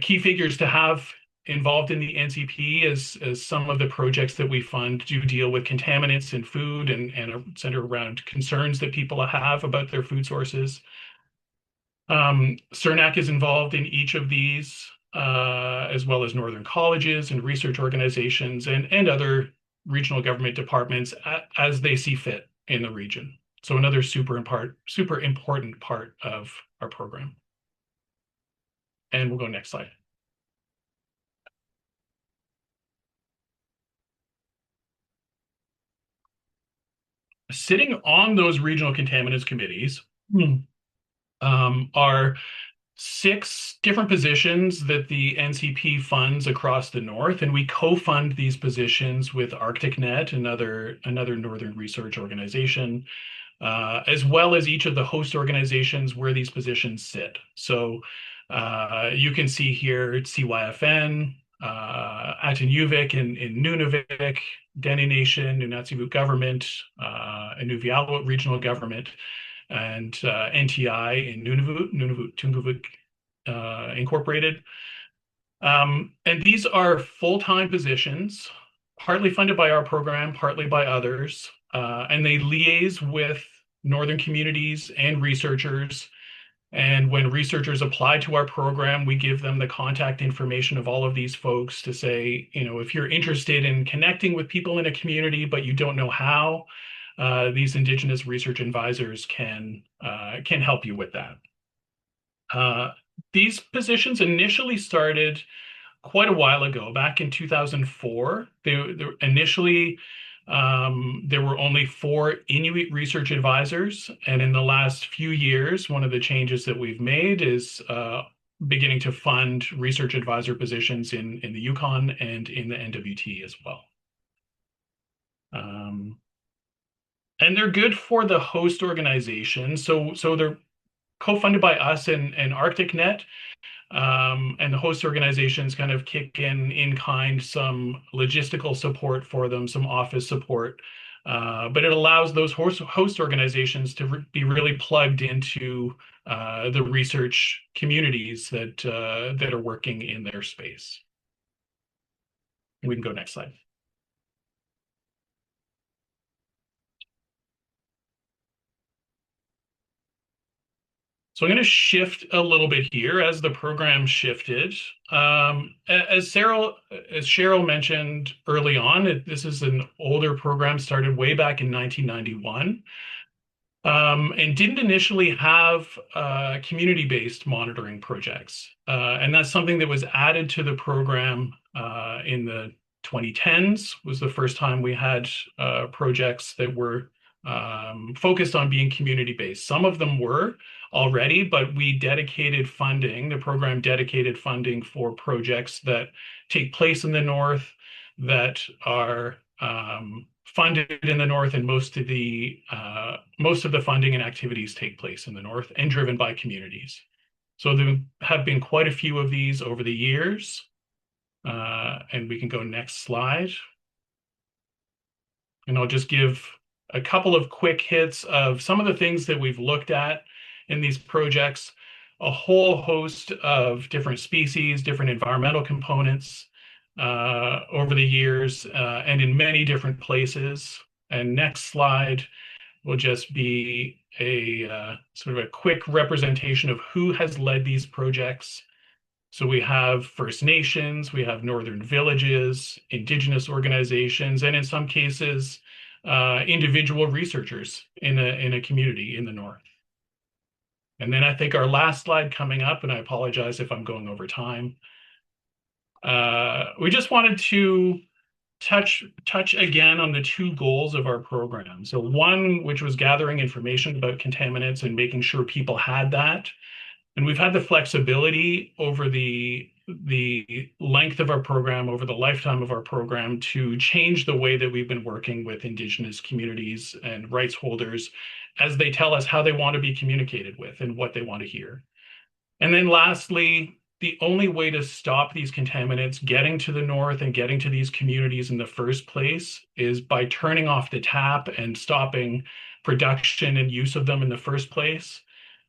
key figures to have involved in the NCP, as some of the projects that we fund do deal with contaminants in food and are centered around concerns that people have about their food sources. CERNAC is involved in each of these, as well as northern colleges and research organizations and other regional government departments as they see fit in the region. So another super important part of our program. And we'll go next slide. Sitting on those regional contaminants committees are 6 different positions that the NCP funds across the north, and we co-fund these positions with ArcticNet, another northern research organization, as well as each of the host organizations where these positions sit. So you can see here CYFN, Atinuvik in Nunavik, Dene Nation, Nunatsiavut Government, Inuvialuit Regional Government, and NTI in Nunavut Tungavik Incorporated. And these are full-time positions, partly funded by our program, partly by others, and they liaise with northern communities and researchers. And when researchers apply to our program, we give them the contact information of all of these folks to say, if you're interested in connecting with people in a community, but you don't know how, these Indigenous research advisors can help you with that. These positions initially started quite a while ago, back in 2004. Initially, there were only 4 Inuit research advisors, and in the last few years, one of the changes that we've made is beginning to fund research advisor positions in the Yukon and in the NWT as well. And they're good for the host organization. So they're co-funded by us and ArcticNet. And the host organizations kind of kick in kind some logistical support for them, some office support. But it allows those host organizations to be really plugged into the research communities that are working in their space. We can go next slide. So I'm going to shift a little bit here as the program shifted. As Cheryl mentioned early on, this is an older program, started way back in 1991. And didn't initially have community-based monitoring projects. And that's something that was added to the program in the 2010s, was the first time we had projects that were focused on being community-based. Some of them were already, but we dedicated funding, the program dedicated funding for projects that take place in the North, that are funded in the North, and most of the funding and activities take place in the North and driven by communities. So there have been quite a few of these over the years. And we can go next slide. And I'll just give a couple of quick hits of some of the things that we've looked at in these projects, a whole host of different species, different environmental components over the years, and in many different places. And next slide will just be a sort of a quick representation of who has led these projects. So we have First Nations, we have Northern villages, Indigenous organizations, and in some cases, individual researchers in a community in the North. And then I think our last slide coming up, and I apologize if I'm going over time. We just wanted to touch again on the 2 goals of our program. So one, which was gathering information about contaminants and making sure people had that. And we've had the flexibility over the length of our program, over the lifetime of our program, to change the way that we've been working with Indigenous communities and rights holders as they tell us how they want to be communicated with and what they want to hear. And then lastly, the only way to stop these contaminants getting to the North and getting to these communities in the first place is by turning off the tap and stopping production and use of them in the first place.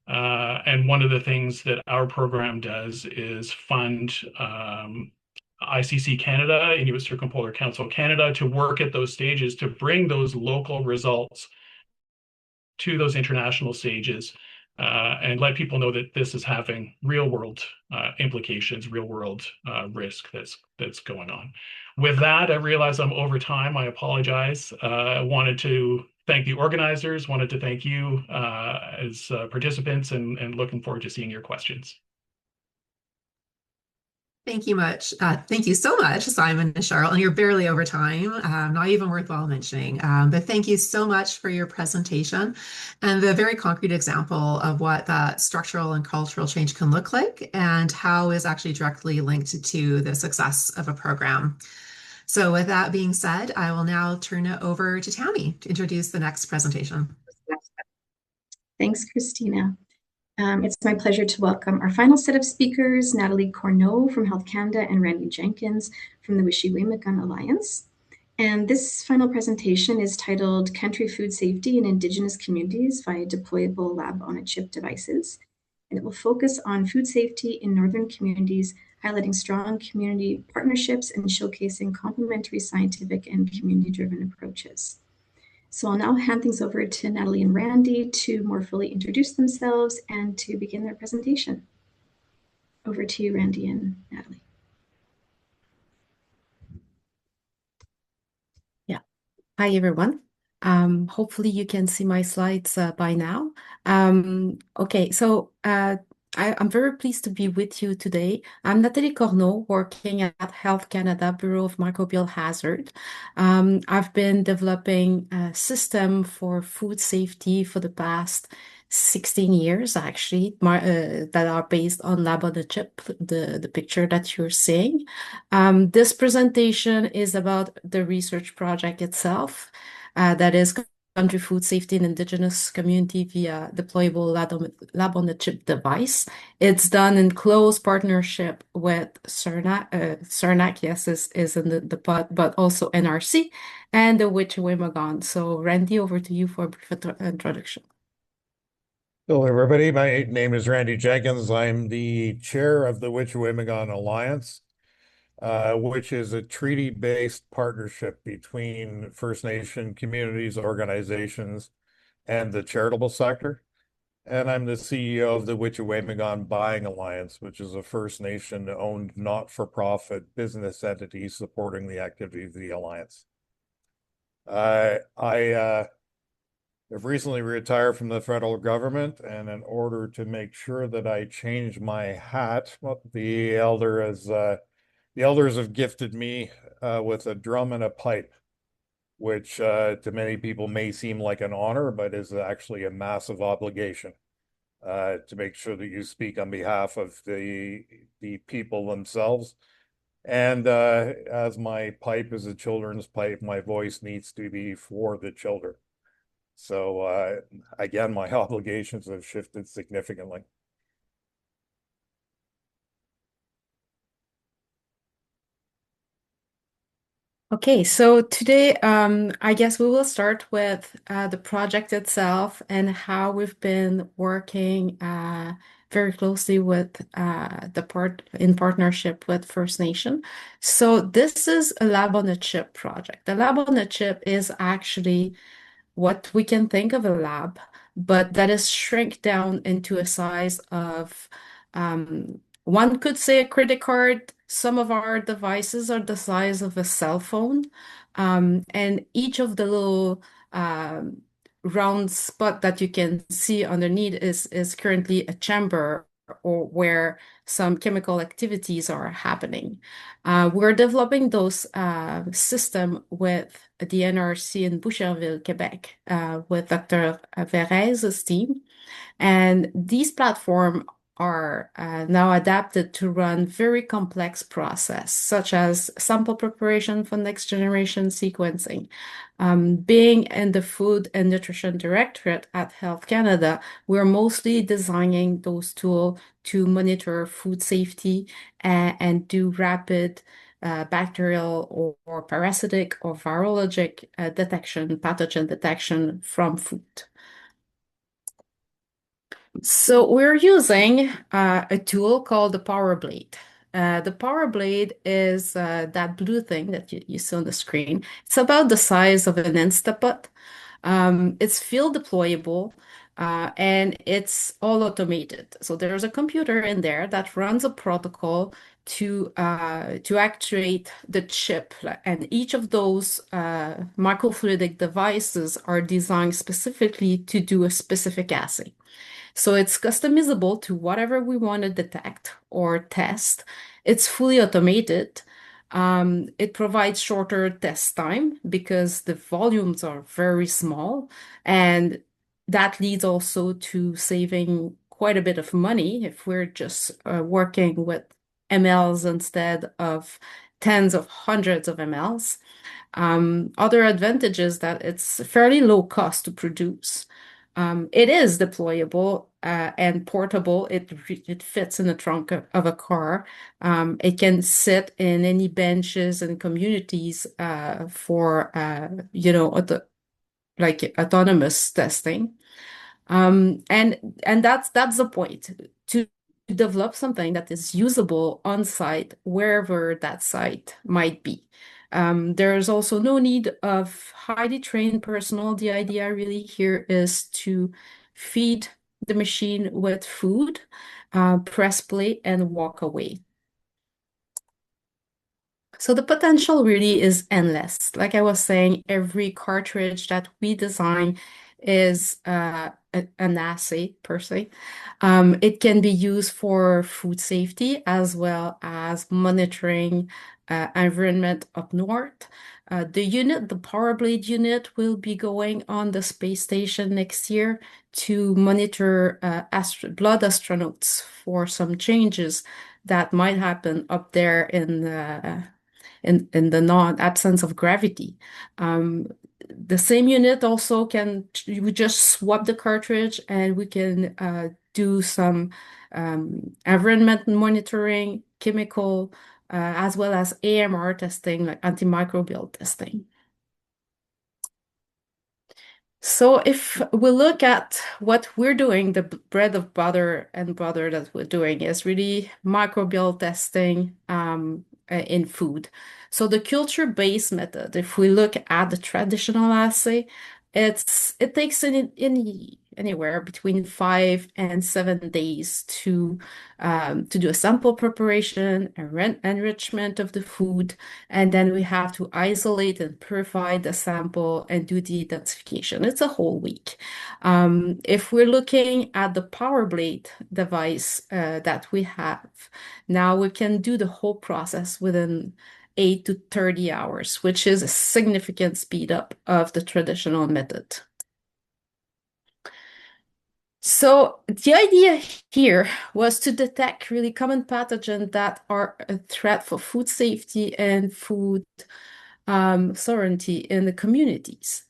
And one of the things that our program does is fund ICC Canada, Inuit Circumpolar Council Canada, to work at those stages to bring those local results to those international stages, and let people know that this is having real world implications, real world risk that's going on. With that, I realize I'm over time. I apologize. I wanted to thank the organizers, wanted to thank you as participants, and looking forward to seeing your questions. Thank you much. Thank you so much, Simon and Cheryl. And you're barely over time, not even worthwhile mentioning. But thank you so much for your presentation and the very concrete example of what that structural and cultural change can look like and how is actually directly linked to the success of a program. So with that being said, I will now turn it over to Tammy to introduce the next presentation. Thanks, Christina. It's my pleasure to welcome our final set of speakers, Natalie Corneau from Health Canada and Randy Jenkins from the Wishy-Waymagon Alliance. And this final presentation is titled Country Food Safety in Indigenous Communities via Deployable Lab-on-a-Chip Devices. And it will focus on food safety in northern communities, highlighting strong community partnerships and showcasing complementary scientific and community-driven approaches. So I'll now hand things over to Natalie and Randy to more fully introduce themselves and to begin their presentation. Over to you, Randy and Natalie. Yeah. Hi, everyone. Hopefully you can see my slides by now. Okay, so I'm very pleased to be with you today. I'm Nathalie Corneau, working at Health Canada Bureau of Microbial Hazard. I've been developing a system for food safety for the past 16 years, actually, that are based on lab-on-a-chip, the picture that you're seeing. This presentation is about the research project itself, that is country food safety in Indigenous community via deployable lab-on-a-chip device. It's done in close partnership with CERNAC. CERNAC, yes, is in the pod, but also NRC and the Wishy-Waymagon. So Randy, over to you for a brief introduction. Hello, everybody. My name is Randy Jenkins. I'm the chair of the Wishy-Waymagon Alliance, which is a treaty-based partnership between First Nation communities, organizations, and the charitable sector. And I'm the CEO of the Wishy-Waymagon Buying Alliance, which is a First Nation-owned not-for-profit business entity supporting the activity of the alliance. I have recently retired from the federal government, and in order to make sure that I change my hat, well, the elders have gifted me with a drum and a pipe, which to many people may seem like an honor, but is actually a massive obligation to make sure that you speak on behalf of the people themselves. And as my pipe is a children's pipe, my voice needs to be for the children. So again, my obligations have shifted significantly. Okay, so today, I guess we will start with the project itself and how we've been working very closely with in partnership with First Nation. So this is a lab-on-a-chip project. The lab-on-a-chip is actually what we can think of a lab, but that is shrink down into a size of, one could say a credit card. Some of our devices are the size of a cell phone. And each of the little round spot that you can see underneath is currently a chamber or where some chemical activities are happening. We're developing those system with the NRC in Boucherville, Quebec, with Dr. Verre's team. And these platforms are now adapted to run very complex process, such as sample preparation for next generation sequencing. Being in the Food and Nutrition Directorate at Health Canada, we're mostly designing those tools to monitor food safety and do rapid bacterial or parasitic or virologic detection, pathogen detection from food. So we're using a tool called the Power Blade. The Power Blade is that blue thing that you see on the screen. It's about the size of an Instapot. It's field deployable, and it's all automated. So there's a computer in there that runs a protocol to actuate the chip, and each of those microfluidic devices are designed specifically to do a specific assay. So it's customizable to whatever we want to detect or test. It's fully automated. It provides shorter test time because the volumes are very small, and that leads also to saving quite a bit of money if we're just working with mLs instead of tens of hundreds of mLs. Other advantages that it's fairly low cost to produce. It is deployable and portable. It fits in the trunk of a car. It can sit in any benches and communities for like autonomous testing. And that's the point, to develop something that is usable on site wherever that site might be. There's also no need of highly trained personnel. The idea really here is to feed the machine with food, press play, and walk away. So the potential really is endless. Like I was saying, every cartridge that we design is an assay per se. It can be used for food safety as well as monitoring environment up north. The Power Blade unit will be going on the space station next year to monitor blood astronauts for some changes that might happen up there in the non-absence of gravity. The same unit also we just swap the cartridge and we can do some environment monitoring, chemical, as well as AMR testing, like antimicrobial testing. So if we look at what we're doing, the bread of butter and butter that we're doing is really microbial testing in food. So the culture-based method, if we look at the traditional assay, it takes anywhere between 5 and 7 days to do a sample preparation, enrichment of the food, and then we have to isolate and purify the sample and do the identification. It's a whole week. If we're looking at the Power Blade device that we have, now we can do the whole process within 8 to 30 hours, which is a significant speed up of the traditional method. So the idea here was to detect really common pathogens that are a threat for food safety and food sovereignty in the communities.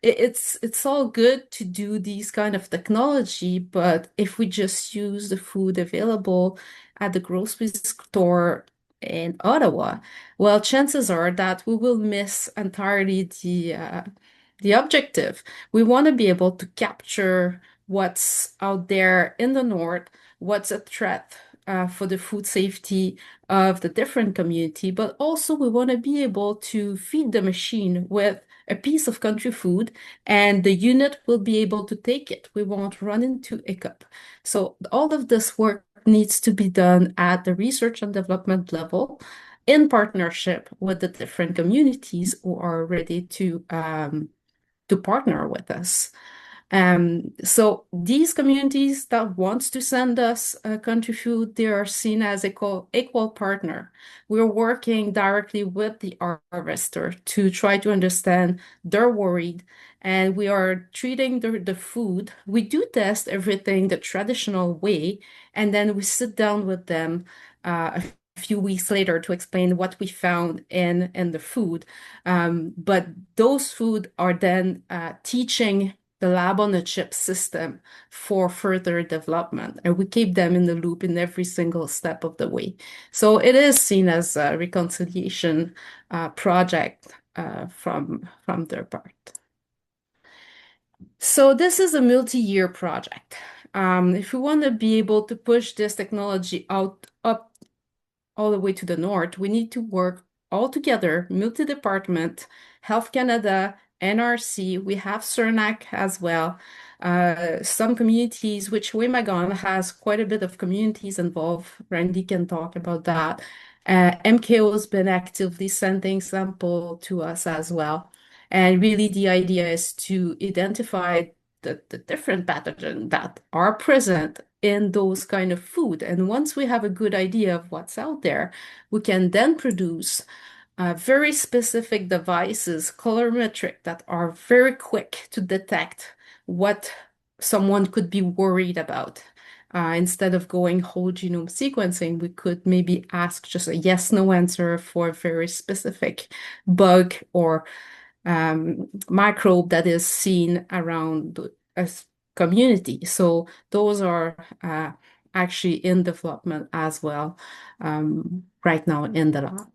It's all good to do these kind of technology, but if we just use the food available at the grocery store in Ottawa, well, chances are that we will miss entirely the objective. We want to be able to capture what's out there in the north, what's a threat for the food safety of the different community, but also we want to be able to feed the machine with a piece of country food, and the unit will be able to take it. We won't run into hiccup. So all of this work needs to be done at the research and development level in partnership with the different communities who are ready to partner with us. So these communities that wants to send us country food, they are seen as equal partner. We're working directly with the harvester to try to understand their worried, and we are treating the food. We do test everything the traditional way, and then we sit down with them a few weeks later to explain what we found in the food. But those food are then teaching the lab on a chip system for further development, and we keep them in the loop in every single step of the way. So it is seen as a reconciliation project from their part. So this is a multi-year project. If we want to be able to push this technology up all the way to the north, we need to work all together, multi-department, Health Canada, NRC, we have CERNAC as well. Some communities, which Wemagon has quite a bit of communities involved. Randy can talk about that. MKO has been actively sending sample to us as well. And really the idea is to identify the different pathogens that are present in those kind of food. And once we have a good idea of what's out there, we can then produce very specific devices, colorimetric, that are very quick to detect what someone could be worried about. Instead of going whole genome sequencing, we could maybe ask just a yes/no answer for a very specific bug or microbe that is seen around a community. So those are actually in development as well right now in the lab.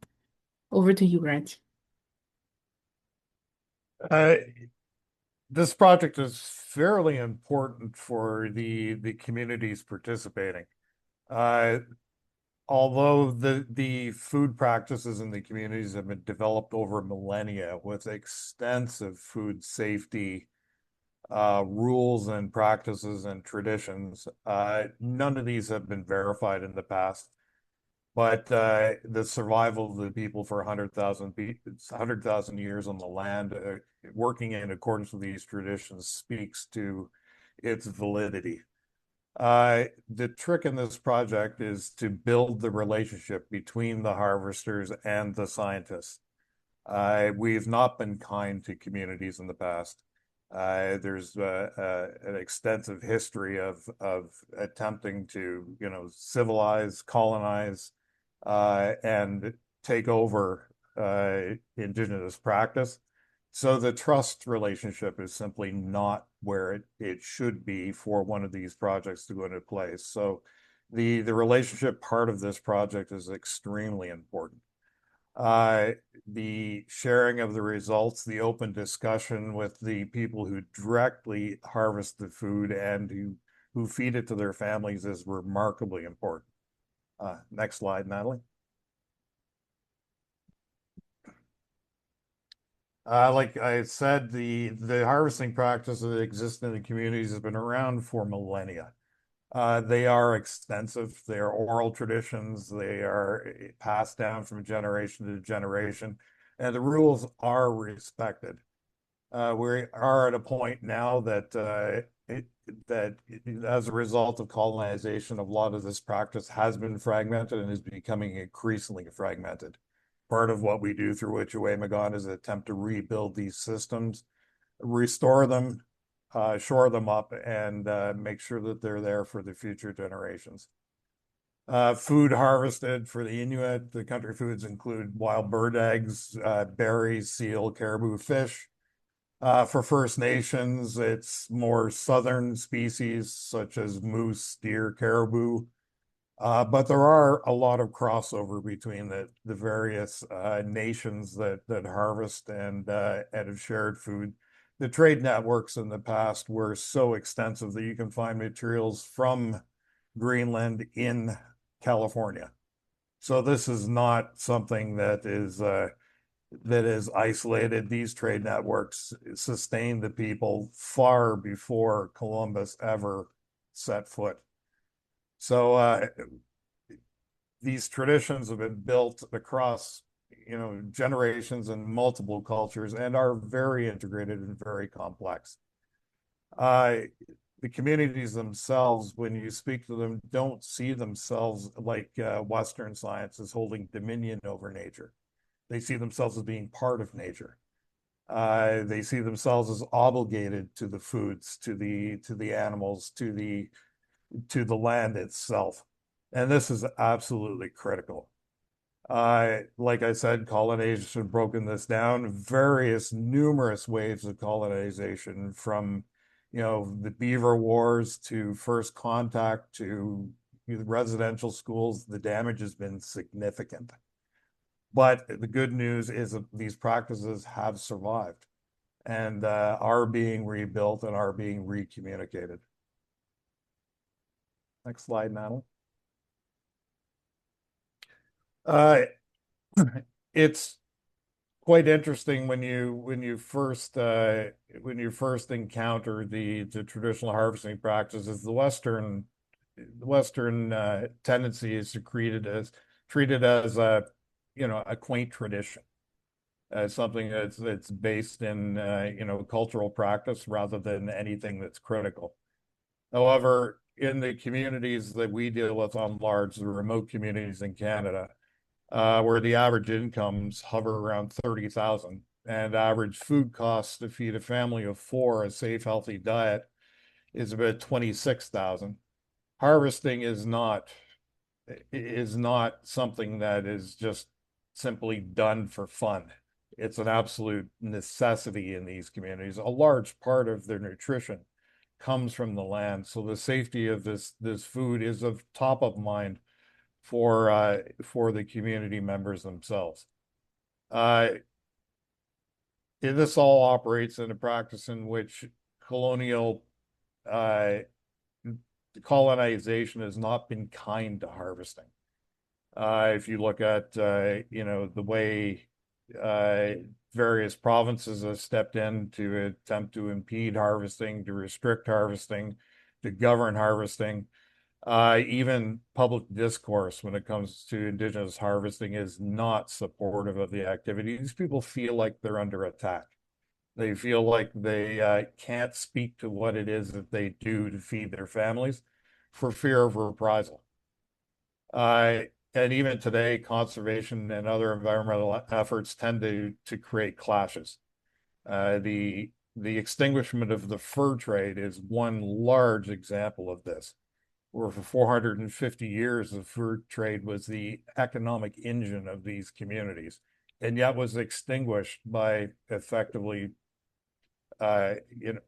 Over to you, Randy. This project is fairly important for the communities participating. Although the food practices in the communities have been developed over millennia with extensive food safety rules and practices and traditions, none of these have been verified in the past. But the survival of the people for 100,000 years on the land, working in accordance with these traditions, speaks to its validity. The trick in this project is to build the relationship between the harvesters and the scientists. We've not been kind to communities in the past. There's an extensive history of attempting to, civilize, colonize, and take over Indigenous practice. So the trust relationship is simply not where it should be for one of these projects to go into place. So the relationship part of this project is extremely important. The sharing of the results, the open discussion with the people who directly harvest the food and who feed it to their families is remarkably important. Next slide, Natalie. Like I said, the harvesting practices that exist in the communities have been around for millennia. They are extensive. They are oral traditions. They are passed down from generation to generation, and the rules are respected. We are at a point now that as a result of colonization, a lot of this practice has been fragmented and is becoming increasingly fragmented. Part of what we do through Witch-Uwemagon is attempt to rebuild these systems, restore them, shore them up, and make sure that they're there for the future generations. Food harvested for the Inuit, the country foods include wild bird eggs, berries, seal, caribou, fish. For First Nations, it's more southern species such as moose, deer, caribou. But there are a lot of crossover between the various nations that harvest and have shared food. The trade networks in the past were so extensive that you can find materials from Greenland in California. So this is not something that is isolated. These trade networks sustained the people far before Columbus ever set foot. So these traditions have been built across, generations and multiple cultures and are very integrated and very complex. The communities themselves, when you speak to them, don't see themselves like Western science as holding dominion over nature. They see themselves as being part of nature. They see themselves as obligated to the foods, to the animals, to the land itself. And this is absolutely critical. Like I said, colonization have broken this down, numerous waves of colonization from, the Beaver Wars to first contact to residential schools. The damage has been significant. But the good news is that these practices have survived and are being rebuilt and are being recommunicated. Next slide, Natalie. It's quite interesting when you first encounter the traditional harvesting practices. The Western tendency is to treat it as a quaint tradition, as something that's based in cultural practice rather than anything that's critical. However, in the communities that we deal with on large, the remote communities in Canada, where the average incomes hover around 30,000 and average food costs to feed a family of four, a safe, healthy diet is about 26,000. Harvesting is not something that is just simply done for fun. It's an absolute necessity in these communities. A large part of their nutrition comes from the land, so the safety of this food is of top of mind for the community members themselves. This all operates in a practice in which colonial uh, colonization has not been kind to harvesting. If you look at the way various provinces have stepped in to attempt to impede harvesting, to restrict harvesting, to govern harvesting. Even public discourse when it comes to Indigenous harvesting is not supportive of the activity. These people feel like they're under attack. They feel like they can't speak to what it is that they do to feed their families for fear of reprisal. And even today, conservation and other environmental efforts tend to create clashes. The extinguishment of the fur trade is one large example of this, where for 450 years, the fur trade was the economic engine of these communities, and yet was extinguished by effectively,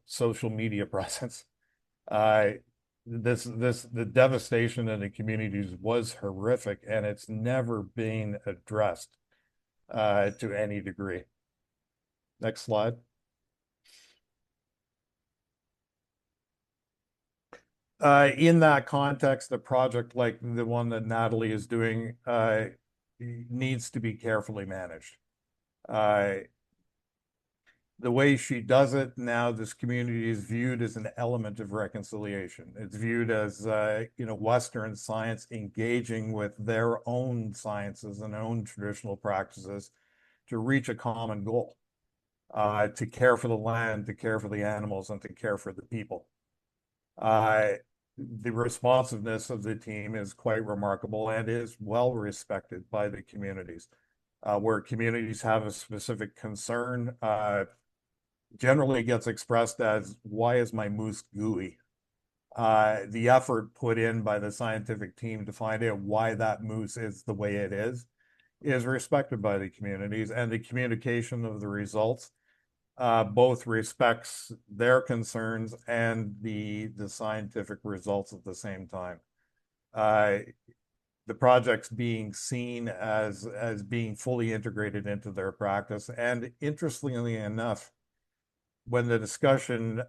social media presence. The devastation in the communities was horrific, and it's never been addressed to any degree. Next slide. In that context, a project like the one that Natalie is doing needs to be carefully managed. The way she does it now, this community is viewed as an element of reconciliation. It's viewed as Western science engaging with their own sciences and own traditional practices to reach a common goal, to care for the land, to care for the animals, and to care for the people. The responsiveness of the team is quite remarkable and is well respected by the communities. Where communities have a specific concern, generally gets expressed as, why is my moose gooey? The effort put in by the scientific team to find out why that moose is the way it is respected by the communities, and the communication of the results both respects their concerns and the scientific results at the same time. The project's being seen as being fully integrated into their practice, and interestingly enough, when the discussion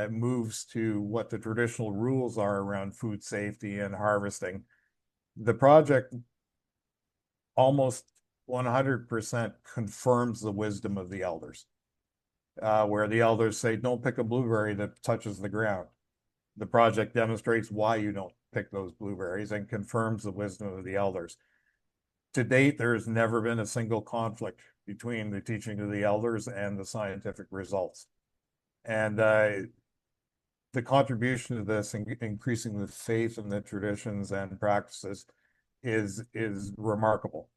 moves to what the traditional rules are around food safety and harvesting, the project almost 100% confirms the wisdom of the elders, where the elders say, don't pick a blueberry that touches the ground. The project demonstrates why you don't pick those blueberries and confirms the wisdom of the elders. To date, there's never been a single conflict between the teaching of the elders and the scientific results. And the contribution to this, increasing the faith in the traditions and practices, is remarkable.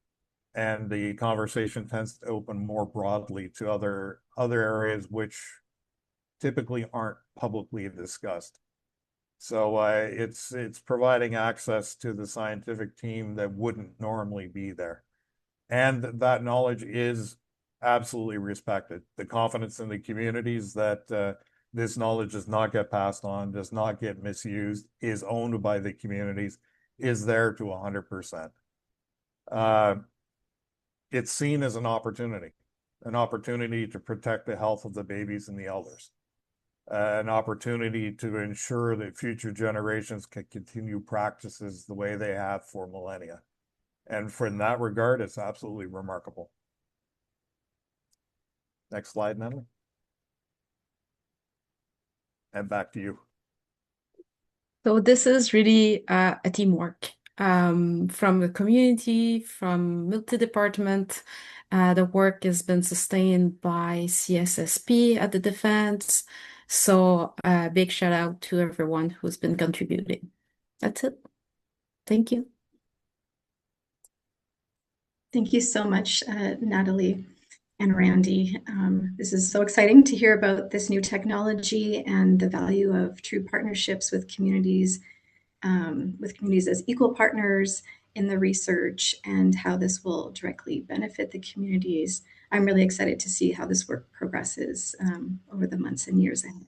And the conversation tends to open more broadly to other areas which typically aren't publicly discussed. So it's providing access to the scientific team that wouldn't normally be there. And that knowledge is absolutely respected. The confidence in the communities that this knowledge does not get passed on, does not get misused, is owned by the communities, is there to 100%. It's seen as an opportunity to protect the health of the babies and the elders, an opportunity to ensure that future generations can continue practices the way they have for millennia. And in that regard, it's absolutely remarkable. Next slide, Natalie. And back to you. So this is really a teamwork from the community, from multi-department. The work has been sustained by CSSP at the Defense. So a big shout out to everyone who's been contributing. That's it. Thank you. Thank you so much, Natalie and Randy. This is so exciting to hear about this new technology and the value of true partnerships with communities as equal partners in the research, and how this will directly benefit the communities I'm really excited to see how this work progresses over the months and years ahead.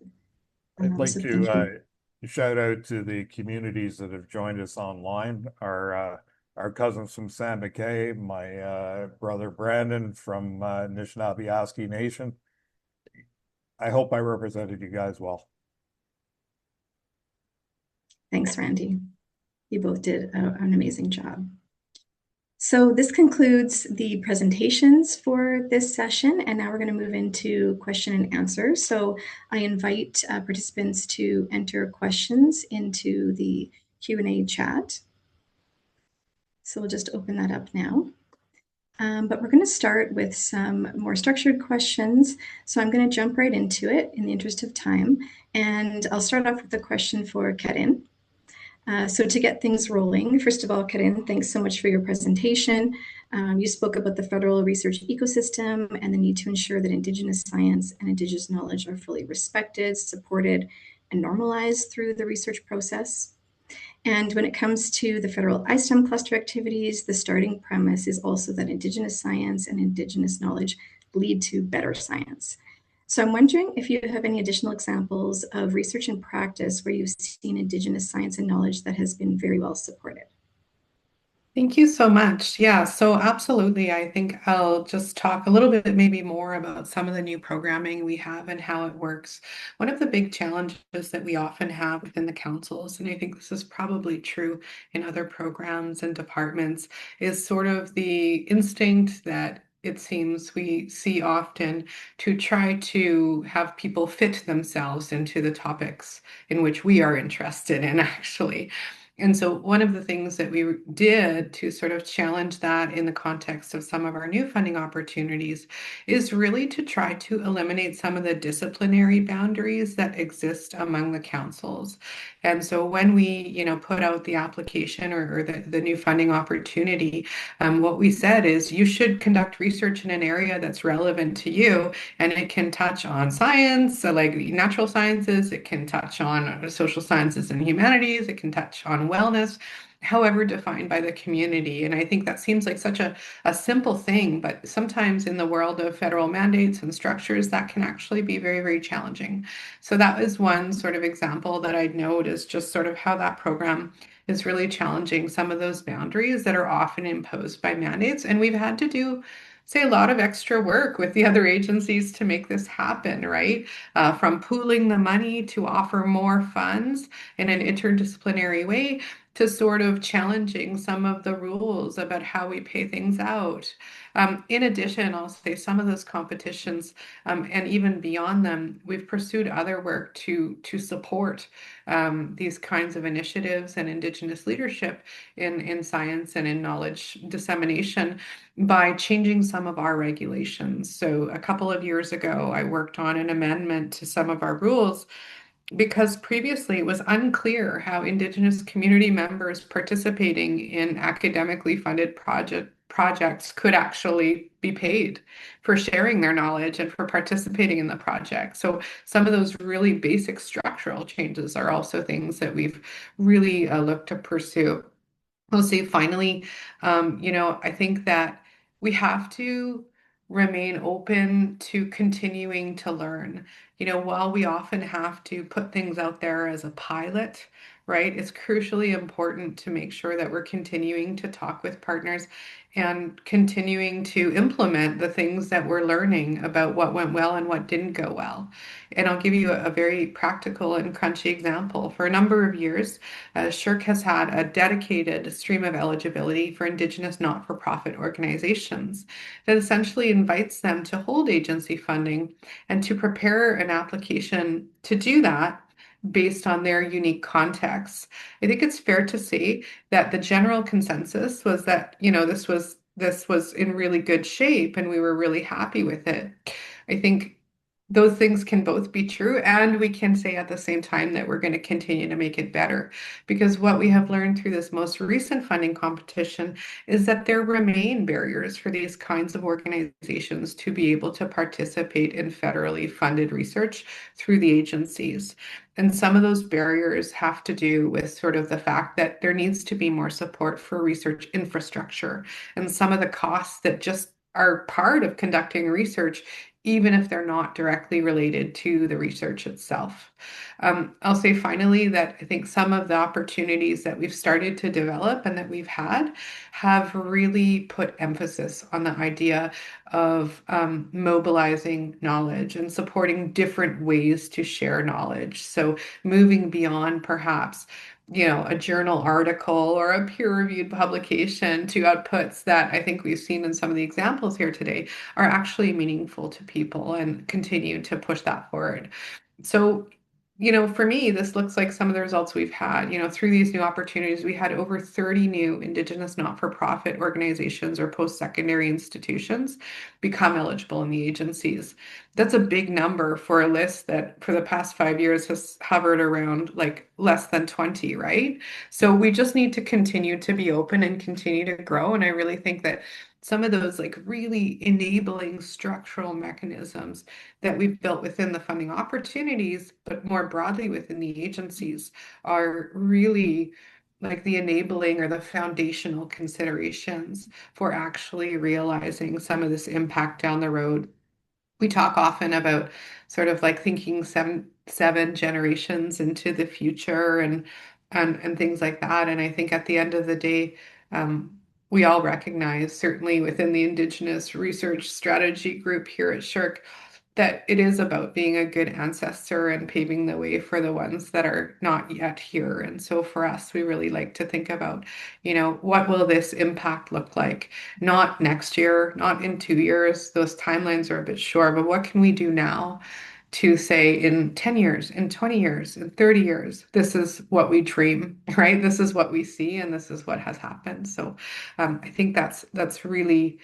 I'd like So to thank you. shout out to the communities that have joined us online. Our cousins from San McKay, my brother Brandon from Anishinaabe Nation. I hope I represented you guys well. Thanks, Randy. You both did an amazing job. So this concludes the presentations for this session, and now we're going to move into question and answer. So I invite participants to enter questions into the Q&A chat. So we'll just open that up now. But we're going to start with some more structured questions. So I'm going to jump right into it in the interest of time. And I'll start off with a question for Karin. So to get things rolling, first of all, Karin, thanks so much for your presentation. You spoke about the federal research ecosystem and the need to ensure that Indigenous science and Indigenous knowledge are fully respected, supported, and normalized through the research process. And when it comes to the federal ISTEM cluster activities, the starting premise is also that Indigenous science and Indigenous knowledge lead to better science. So I'm wondering if you have any additional examples of research and practice where you've seen Indigenous science and knowledge that has been very well supported. Thank you so much. Yeah, so absolutely. I think I'll just talk a little bit maybe more about some of the new programming we have and how it works. One of the big challenges that we often have within the councils, and I think this is probably true in other programs and departments, is sort of the instinct that it seems we see often to try to have people fit themselves into the topics in which we are interested in, actually. And so one of the things that we did to sort of challenge that in the context of some of our new funding opportunities is really to try to eliminate some of the disciplinary boundaries that exist among the councils. And so when we, put out the application or the new funding opportunity, what we said is you should conduct research in an area that's relevant to you, and it can touch on science, so like natural sciences, it can touch on social sciences and humanities, it can touch on wellness, however defined by the community. And I think that seems like such a simple thing, but sometimes in the world of federal mandates and structures, that can actually be very, very challenging. So that was one sort of example that I'd note is just sort of how that program is really challenging some of those boundaries that are often imposed by mandates. And we've had to do, say, a lot of extra work with the other agencies to make this happen, right? From pooling the money to offer more funds in an interdisciplinary way to sort of challenging some of the rules about how we pay things out. In addition, I'll say some of those competitions and even beyond them, we've pursued other work to support these kinds of initiatives and Indigenous leadership in science and in knowledge dissemination by changing some of our regulations. So a couple of years ago, I worked on an amendment to some of our rules because previously it was unclear how Indigenous community members participating in academically funded projects could actually be paid for sharing their knowledge and for participating in the project. So some of those really basic structural changes are also things that we've really looked to pursue. I'll say finally, I think that we have to remain open to continuing to learn. While we often have to put things out there as a pilot, right, it's crucially important to make sure that we're continuing to talk with partners and continuing to implement the things that we're learning about what went well and what didn't go well. And I'll give you a very practical and crunchy example. For a number of years, SSHRC has had a dedicated stream of eligibility for Indigenous not-for-profit organizations that essentially invites them to hold agency funding and to prepare an application to do that based on their unique contexts. I think it's fair to say that the general consensus was that, this was in really good shape and we were really happy with it. I think those things can both be true, and we can say at the same time that we're going to continue to make it better. Because what we have learned through this most recent funding competition is that there remain barriers for these kinds of organizations to be able to participate in federally funded research through the agencies. And some of those barriers have to do with sort of the fact that there needs to be more support for research infrastructure and some of the costs that just are part of conducting research, even if they're not directly related to the research itself. I'll say finally that I think some of the opportunities that we've started to develop and that we've had have really put emphasis on the idea of mobilizing knowledge and supporting different ways to share knowledge. So moving beyond perhaps a journal article or a peer-reviewed publication to outputs that I think we've seen in some of the examples here today are actually meaningful to people and continue to push that forward. So, for me, this looks like some of the results we've had. Through these new opportunities, we had over 30 new Indigenous not-for-profit organizations or post-secondary institutions become eligible in the agencies. That's a big number for a list that for the past 5 years has hovered around like less than 20, right? So we just need to continue to be open and continue to grow. And I really think that some of those like really enabling structural mechanisms that we've built within the funding opportunities, but more broadly within the agencies, are really like the enabling or the foundational considerations for actually realizing some of this impact down the road. We talk often about sort of like thinking seven generations into the future and things like that. And I think at the end of the day, we all recognize, certainly within the Indigenous Research Strategy Group here at SSHRC, that it is about being a good ancestor and paving the way for the ones that are not yet here. And so for us, we really like to think about, what will this impact look like? Not next year, not in 2 years. Those timelines are a bit short, but what can we do now to say in 10 years, in 20 years, in 30 years, this is what we dream, right? This is what we see, and this is what has happened. So I think that's really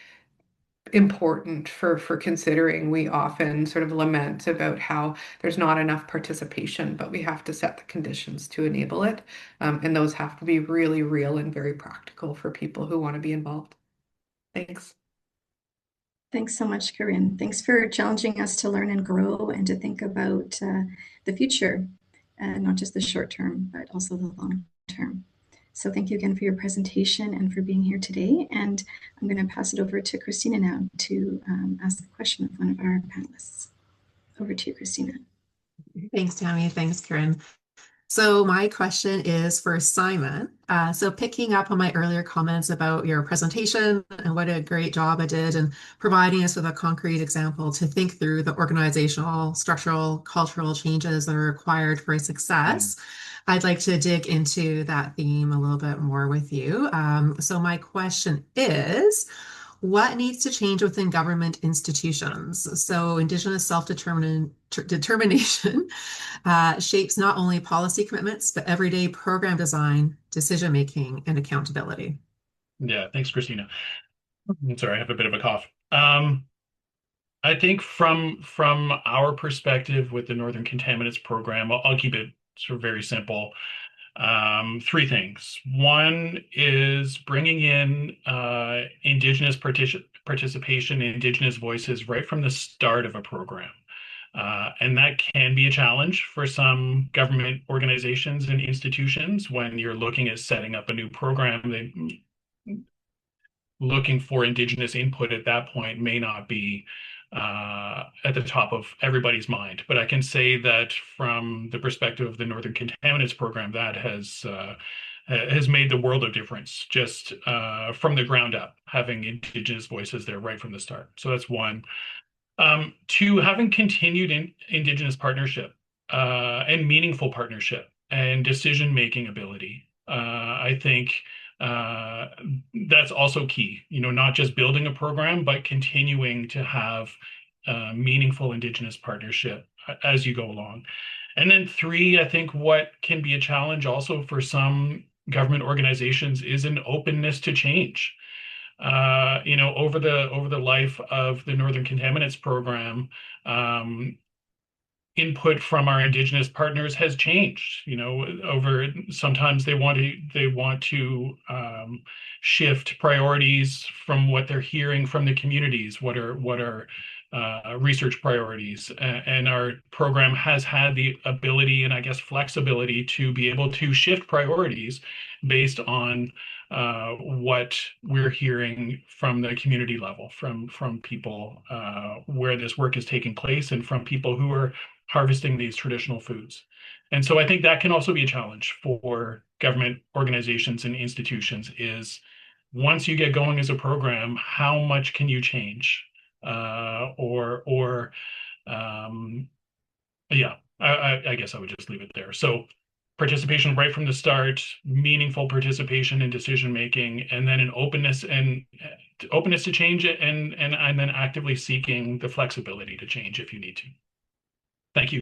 important for considering. We often sort of lament about how there's not enough participation, but we have to set the conditions to enable it. And those have to be really real and very practical for people who want to be involved. Thanks. Thanks so much, Corinne. Thanks for challenging us to learn and grow and to think about the future, not just the short term, but also the long term. So thank you again for your presentation and for being here today. And I'm going to pass it over to Christina now to ask a question of one of our panelists. Over to you, Christina. Thanks, Tammy. Thanks, Karen. So my question is for Simon. So picking up on my earlier comments about your presentation and what a great job I did and providing us with a concrete example to think through the organizational, structural, cultural changes that are required for success, I'd like to dig into that theme a little bit more with you. So my question is, what needs to change within government institutions? So Indigenous self-determination shapes not only policy commitments, but everyday program design, decision-making, and accountability. Yeah, thanks, Christina. I'm sorry, I have a bit of a cough. I think from our perspective with the Northern Contaminants Program, I'll keep it sort of very simple. Three things. One is bringing in Indigenous participation, Indigenous voices right from the start of a program. And that can be a challenge for some government organizations and institutions when you're looking at setting up a new program. Looking for Indigenous input at that point may not be at the top of everybody's mind. But I can say that from the perspective of the Northern Contaminants Program, that has made the world of difference just from the ground up, having Indigenous voices there right from the start. So that's one. Two, having continued Indigenous partnership and meaningful partnership and decision-making ability. I think that's also key, not just building a program, but continuing to have meaningful Indigenous partnership as you go along. And then three, I think what can be a challenge also for some government organizations is an openness to change. Over the life of the Northern Contaminants Program, input from our Indigenous partners has changed. Over sometimes they want to shift priorities from what they're hearing from the communities. What are research priorities. And our program has had the ability and I guess flexibility to be able to shift priorities based on what we're hearing from the community level, from people where this work is taking place, and from people who are harvesting these traditional foods. And so I think that can also be a challenge for government organizations and institutions is once you get going as a program, how much can you change? Or yeah, I guess I would just leave it there. So participation right from the start, meaningful participation in decision making, and then an openness to change it, and then actively seeking the flexibility to change if you need to. Thank you.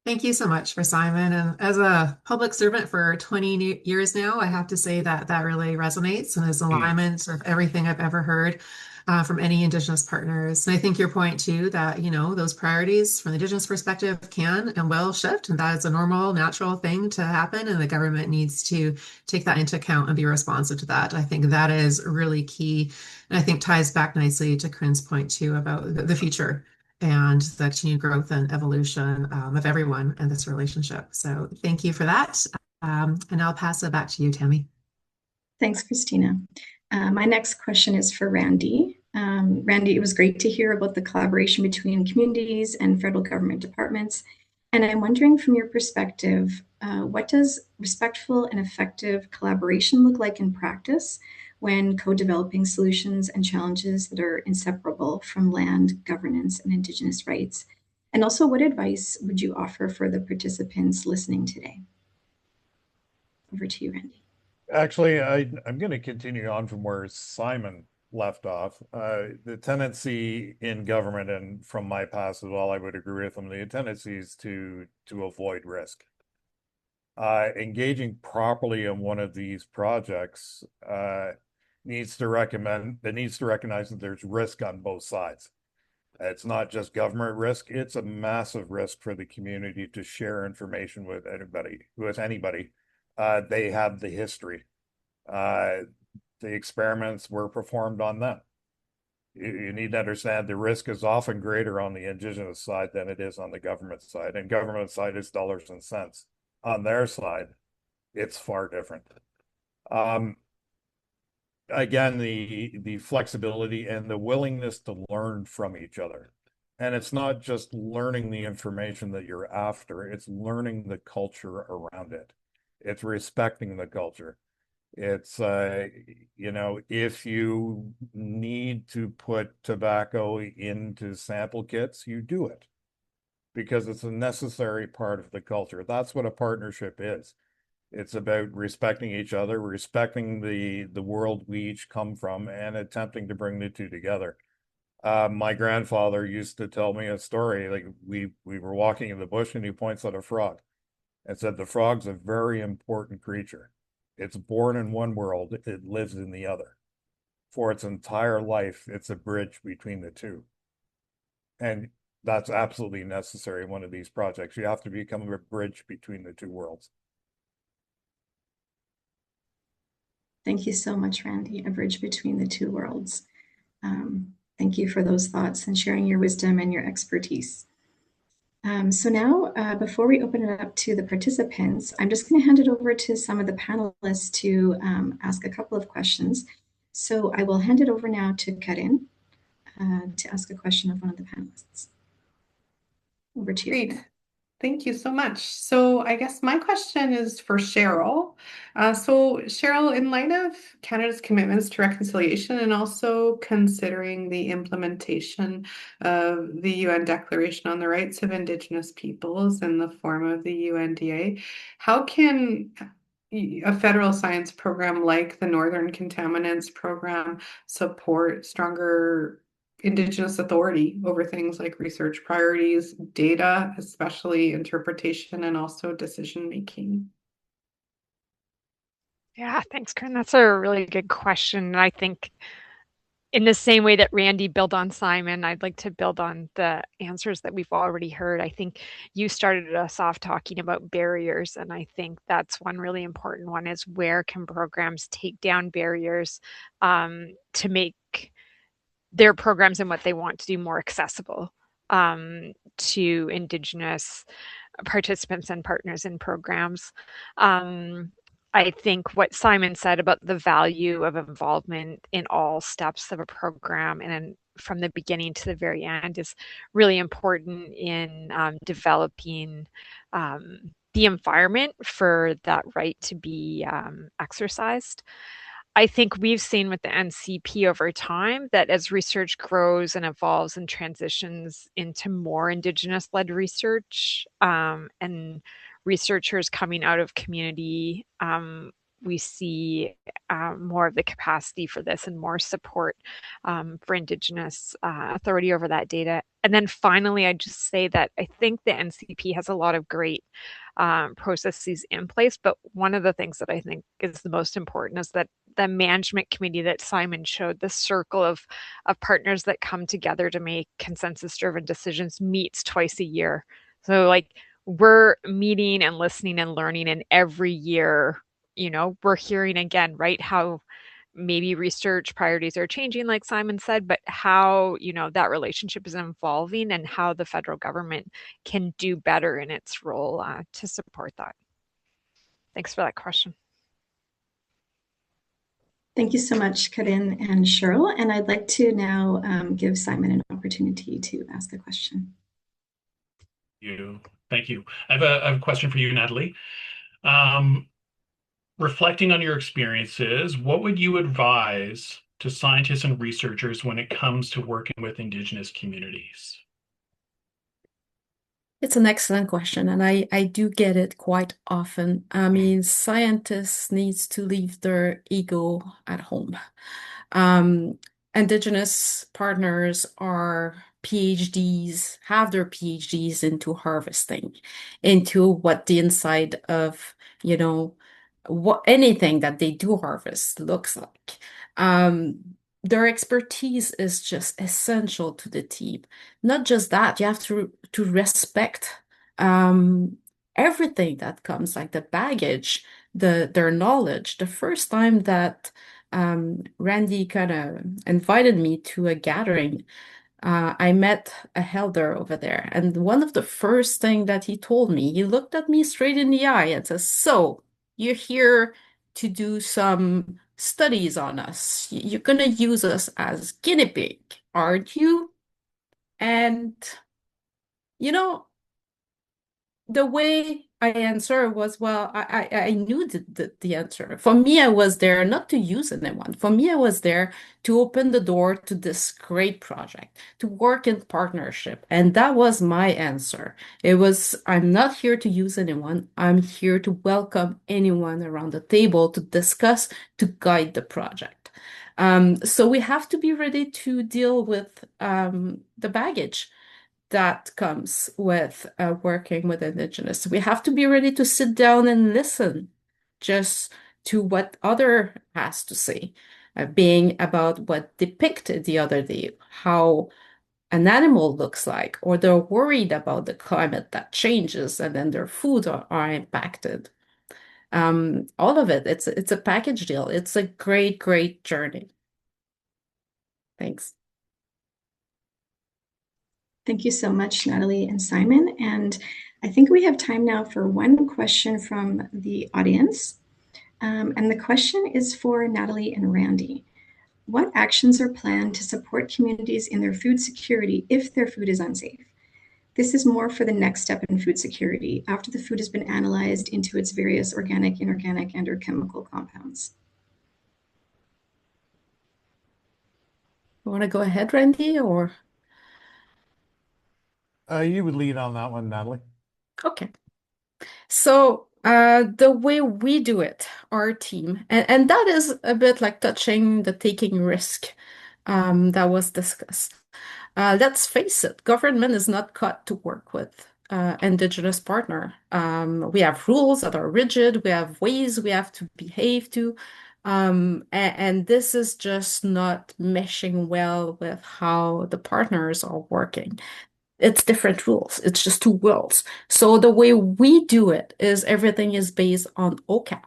Thank you so much for Simon. And as a public servant for 20 years now, I have to say that that really resonates and is alignment of everything I've ever heard from any Indigenous partners. And I think your point too, that, those priorities from the Indigenous perspective can and will shift, and that is a normal, natural thing to happen. And the government needs to take that into account and be responsive to that. I think that is really key. And I think ties back nicely to Corinne's point too about the future and the continued growth and evolution of everyone in this relationship. So thank you for that. And I'll pass it back to you, Tammy. Thanks, Christina. My next question is for Randy. Randy, it was great to hear about the collaboration between communities and federal government departments. And I'm wondering from your perspective, what does respectful and effective collaboration look like in practice when co-developing solutions and challenges that are inseparable from land, governance, and Indigenous rights? And also, what advice would you offer for the participants listening today? Over to you, Randy. Actually, I'm going to continue on from where Simon left off. The tendency in government, and from my past as well, I would agree with him, the tendency is to avoid risk. Engaging properly in one of these projects needs to recognize that there's risk on both sides. It's not just government risk, it's a massive risk for the community to share information with anybody. They have the history. The experiments were performed on them. You need to understand the risk is often greater on the Indigenous side than it is on the government side. And government side is dollars and cents. On their side, it's far different. Again, the flexibility and the willingness to learn from each other. And it's not just learning the information that you're after, it's learning the culture around it. It's respecting the culture. It's, if you need to put tobacco into sample kits, you do it because it's a necessary part of the culture. That's what a partnership is. It's about respecting each other, respecting the world we each come from, and attempting to bring the two together. My grandfather used to tell me a story, like we were walking in the bush and he points at a frog and said, the frog's a very important creature. It's born in one world, it lives in the other. For its entire life, it's a bridge between the two. And that's absolutely necessary in one of these projects. You have to become a bridge between the two worlds. Thank you so much, Randy. A bridge between the two worlds. Thank you for those thoughts and sharing your wisdom and your expertise. So now, before we open it up to the participants, I'm just going to hand it over to some of the panelists to ask a couple of questions. So I will hand it over now to Karin to ask a question of one of the panelists. Over to you. Great. Thank you so much. So I guess my question is for Cheryl. So Cheryl, in light of Canada's commitments to reconciliation and also considering the implementation of the UN Declaration on the Rights of Indigenous Peoples in the form of the UNDA, how can a federal science program like the Northern Contaminants Program support stronger Indigenous authority over things like research priorities, data, especially interpretation, and also decision making? Yeah, thanks, Corinne. That's a really good question. And I think in the same way that Randy built on Simon, I'd like to build on the answers that we've already heard. I think you started us off talking about barriers, and I think that's one really important one is where can programs take down barriers to make their programs and what they want to do more accessible to Indigenous participants and partners in programs. I think what Simon said about the value of involvement in all steps of a program and from the beginning to the very end is really important in developing the environment for that right to be exercised. I think we've seen with the NCP over time that as research grows and evolves and transitions into more Indigenous-led research and researchers coming out of community, we see more of the capacity for this and more support for Indigenous authority over that data. And then finally, I'd just say that I think the NCP has a lot of great processes in place, but one of the things that I think is the most important is that the management committee that Simon showed, the circle of partners that come together to make consensus-driven decisions, meets twice a year. So like we're meeting and listening and learning, and every year, we're hearing again, right, how maybe research priorities are changing, like Simon said, but how, that relationship is evolving and how the federal government can do better in its role to support that. Thanks for that question. Thank you so much, Karin and Cheryl. And I'd like to now give Simon an opportunity to ask the question. Thank you. I have a question for you, Natalie. Reflecting on your experiences, what would you advise to scientists and researchers when it comes to working with Indigenous communities? It's an excellent question, and I do get it quite often. I mean, scientists needs to leave their ego at home. Indigenous partners are PhDs, have their PhDs into harvesting, into what the inside of, what anything that they do harvest looks like. Their expertise is just essential to the team. Not just that, you have to respect everything that comes, like the baggage, their knowledge. The first time that Randy kind of invited me to a gathering, I met a elder over there, and one of the first thing that he told me, he looked at me straight in the eye and says, "So, you're here to do some studies on us. You're going to use us as guinea pig, aren't you?" And, the way I answered was, well, I knew the answer. For me, I was there not to use anyone. For me, I was there to open the door to this great project, to work in partnership. And that was my answer. It was, I'm not here to use anyone. I'm here to welcome anyone around the table to discuss, to guide the project. So we have to be ready to deal with the baggage that comes with working with Indigenous. We have to be ready to sit down and listen just to what other has to say, being about what depicted the other day, how an animal looks like, or they're worried about the climate that changes and then their food are impacted. All of it, it's a package deal. It's a great, great journey. Thanks. Thank you so much, Natalie and Simon. And I think we have time now for one question from the audience. And the question is for Natalie and Randy. What actions are planned to support communities in their food security if their food is unsafe? This is more for the next step in food security, after the food has been analyzed into its various organic, inorganic, and/or chemical compounds. You want to go ahead, Randy, or? You would lead on that one, Natalie. Okay. So the way we do it, our team, and that is a bit like touching the taking risk that was discussed. Let's face it, government is not cut to work with Indigenous partner. We have rules that are rigid. We have ways we have to behave to. And this is just not meshing well with how the partners are working. It's different rules. It's just two worlds. So the way we do it is everything is based on OCAP.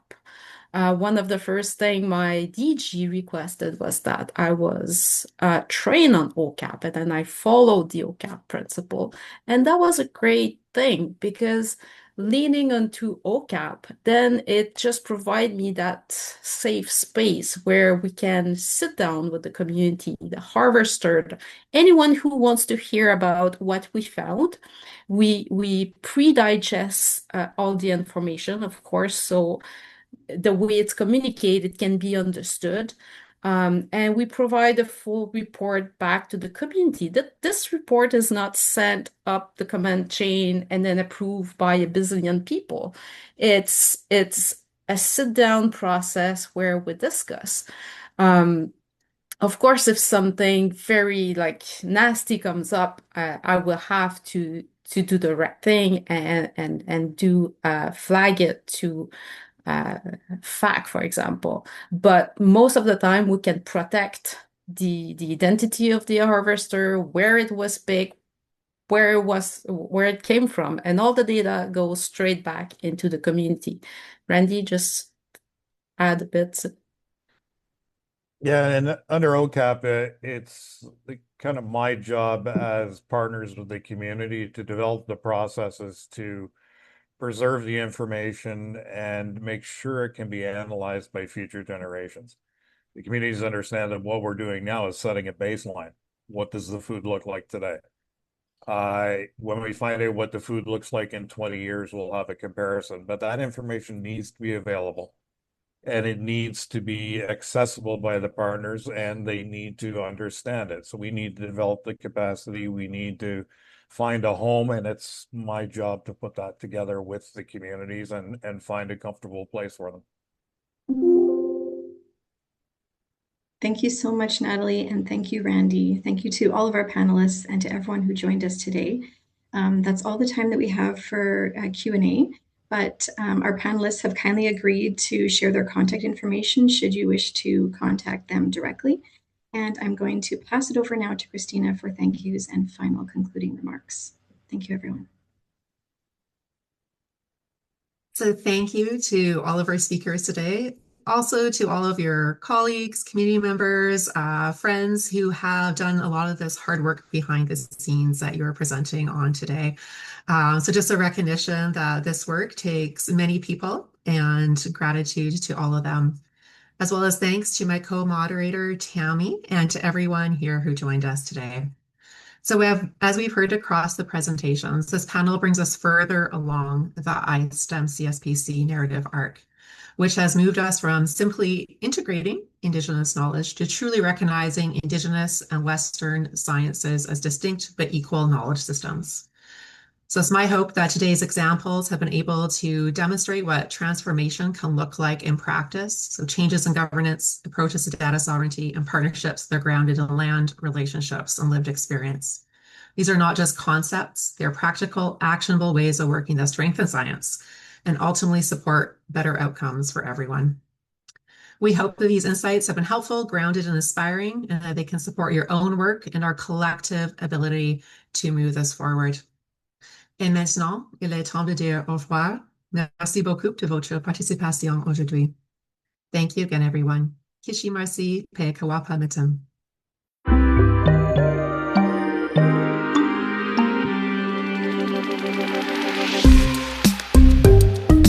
one of the first thing my DG requested was that I was trained on OCAP, and then I followed the OCAP principle. And that was a great thing because leaning onto OCAP, then it just provided me that safe space where we can sit down with the community, the harvester, anyone who wants to hear about what we found. We pre-digest all the information, of course, so the way it's communicated can be understood. And we provide a full report back to the community. That this report is not sent up the command chain and then approved by a bazillion people. It's a sit-down process where we discuss. Of course, if something very like nasty comes up, I will have to do the right thing and do flag it to uh, FAC, for example. But most of the time, we can protect the identity of the harvester, where it was picked, where it came from, and all the data goes straight back into the community. Randy, just add a bit. Yeah, and under OCAP, it's kind of my job as partners with the community to develop the processes to preserve the information and make sure it can be analyzed by future generations. The communities understand that what we're doing now is setting a baseline. What does the food look like today? When we find out what the food looks like in 20 years, we'll have a comparison, but that information needs to be available and it needs to be accessible by the partners and they need to understand it. So we need to develop the capacity. We need to find a home, and it's my job to put that together with the communities and find a comfortable place for them. Thank you so much, Natalie, and thank you, Randy. Thank you to all of our panelists and to everyone who joined us today. That's all the time that we have for Q&A, but our panelists have kindly agreed to share their contact information should you wish to contact them directly. And I'm going to pass it over now to Christina for thank yous and final concluding remarks. Thank you, everyone. So thank you to all of our speakers today. Also to all of your colleagues, community members, friends who have done a lot of this hard work behind the scenes that you're presenting on today. So just a recognition that this work takes many people, and gratitude to all of them, as well as thanks to my co-moderator, Tammy, and to everyone here who joined us today. So as we've heard across the presentations, this panel brings us further along the iSTEM CSPC narrative arc, which has moved us from simply integrating Indigenous knowledge to truly recognizing Indigenous and Western sciences as distinct but equal knowledge systems. So it's my hope that today's examples have been able to demonstrate what transformation can look like in practice. So changes in governance, approaches to data sovereignty, and partnerships that are grounded in land, relationships, and lived experience. These are not just concepts, they're practical, actionable ways of working that strengthen science and ultimately support better outcomes for everyone. We hope that these insights have been helpful, grounded, and inspiring, and that they can support your own work and our collective ability to move this forward. Et maintenant, il est temps de dire au revoir. Merci beaucoup de votre participation aujourd'hui. Thank you again, everyone. Kishi marsi pe kawapa mitum.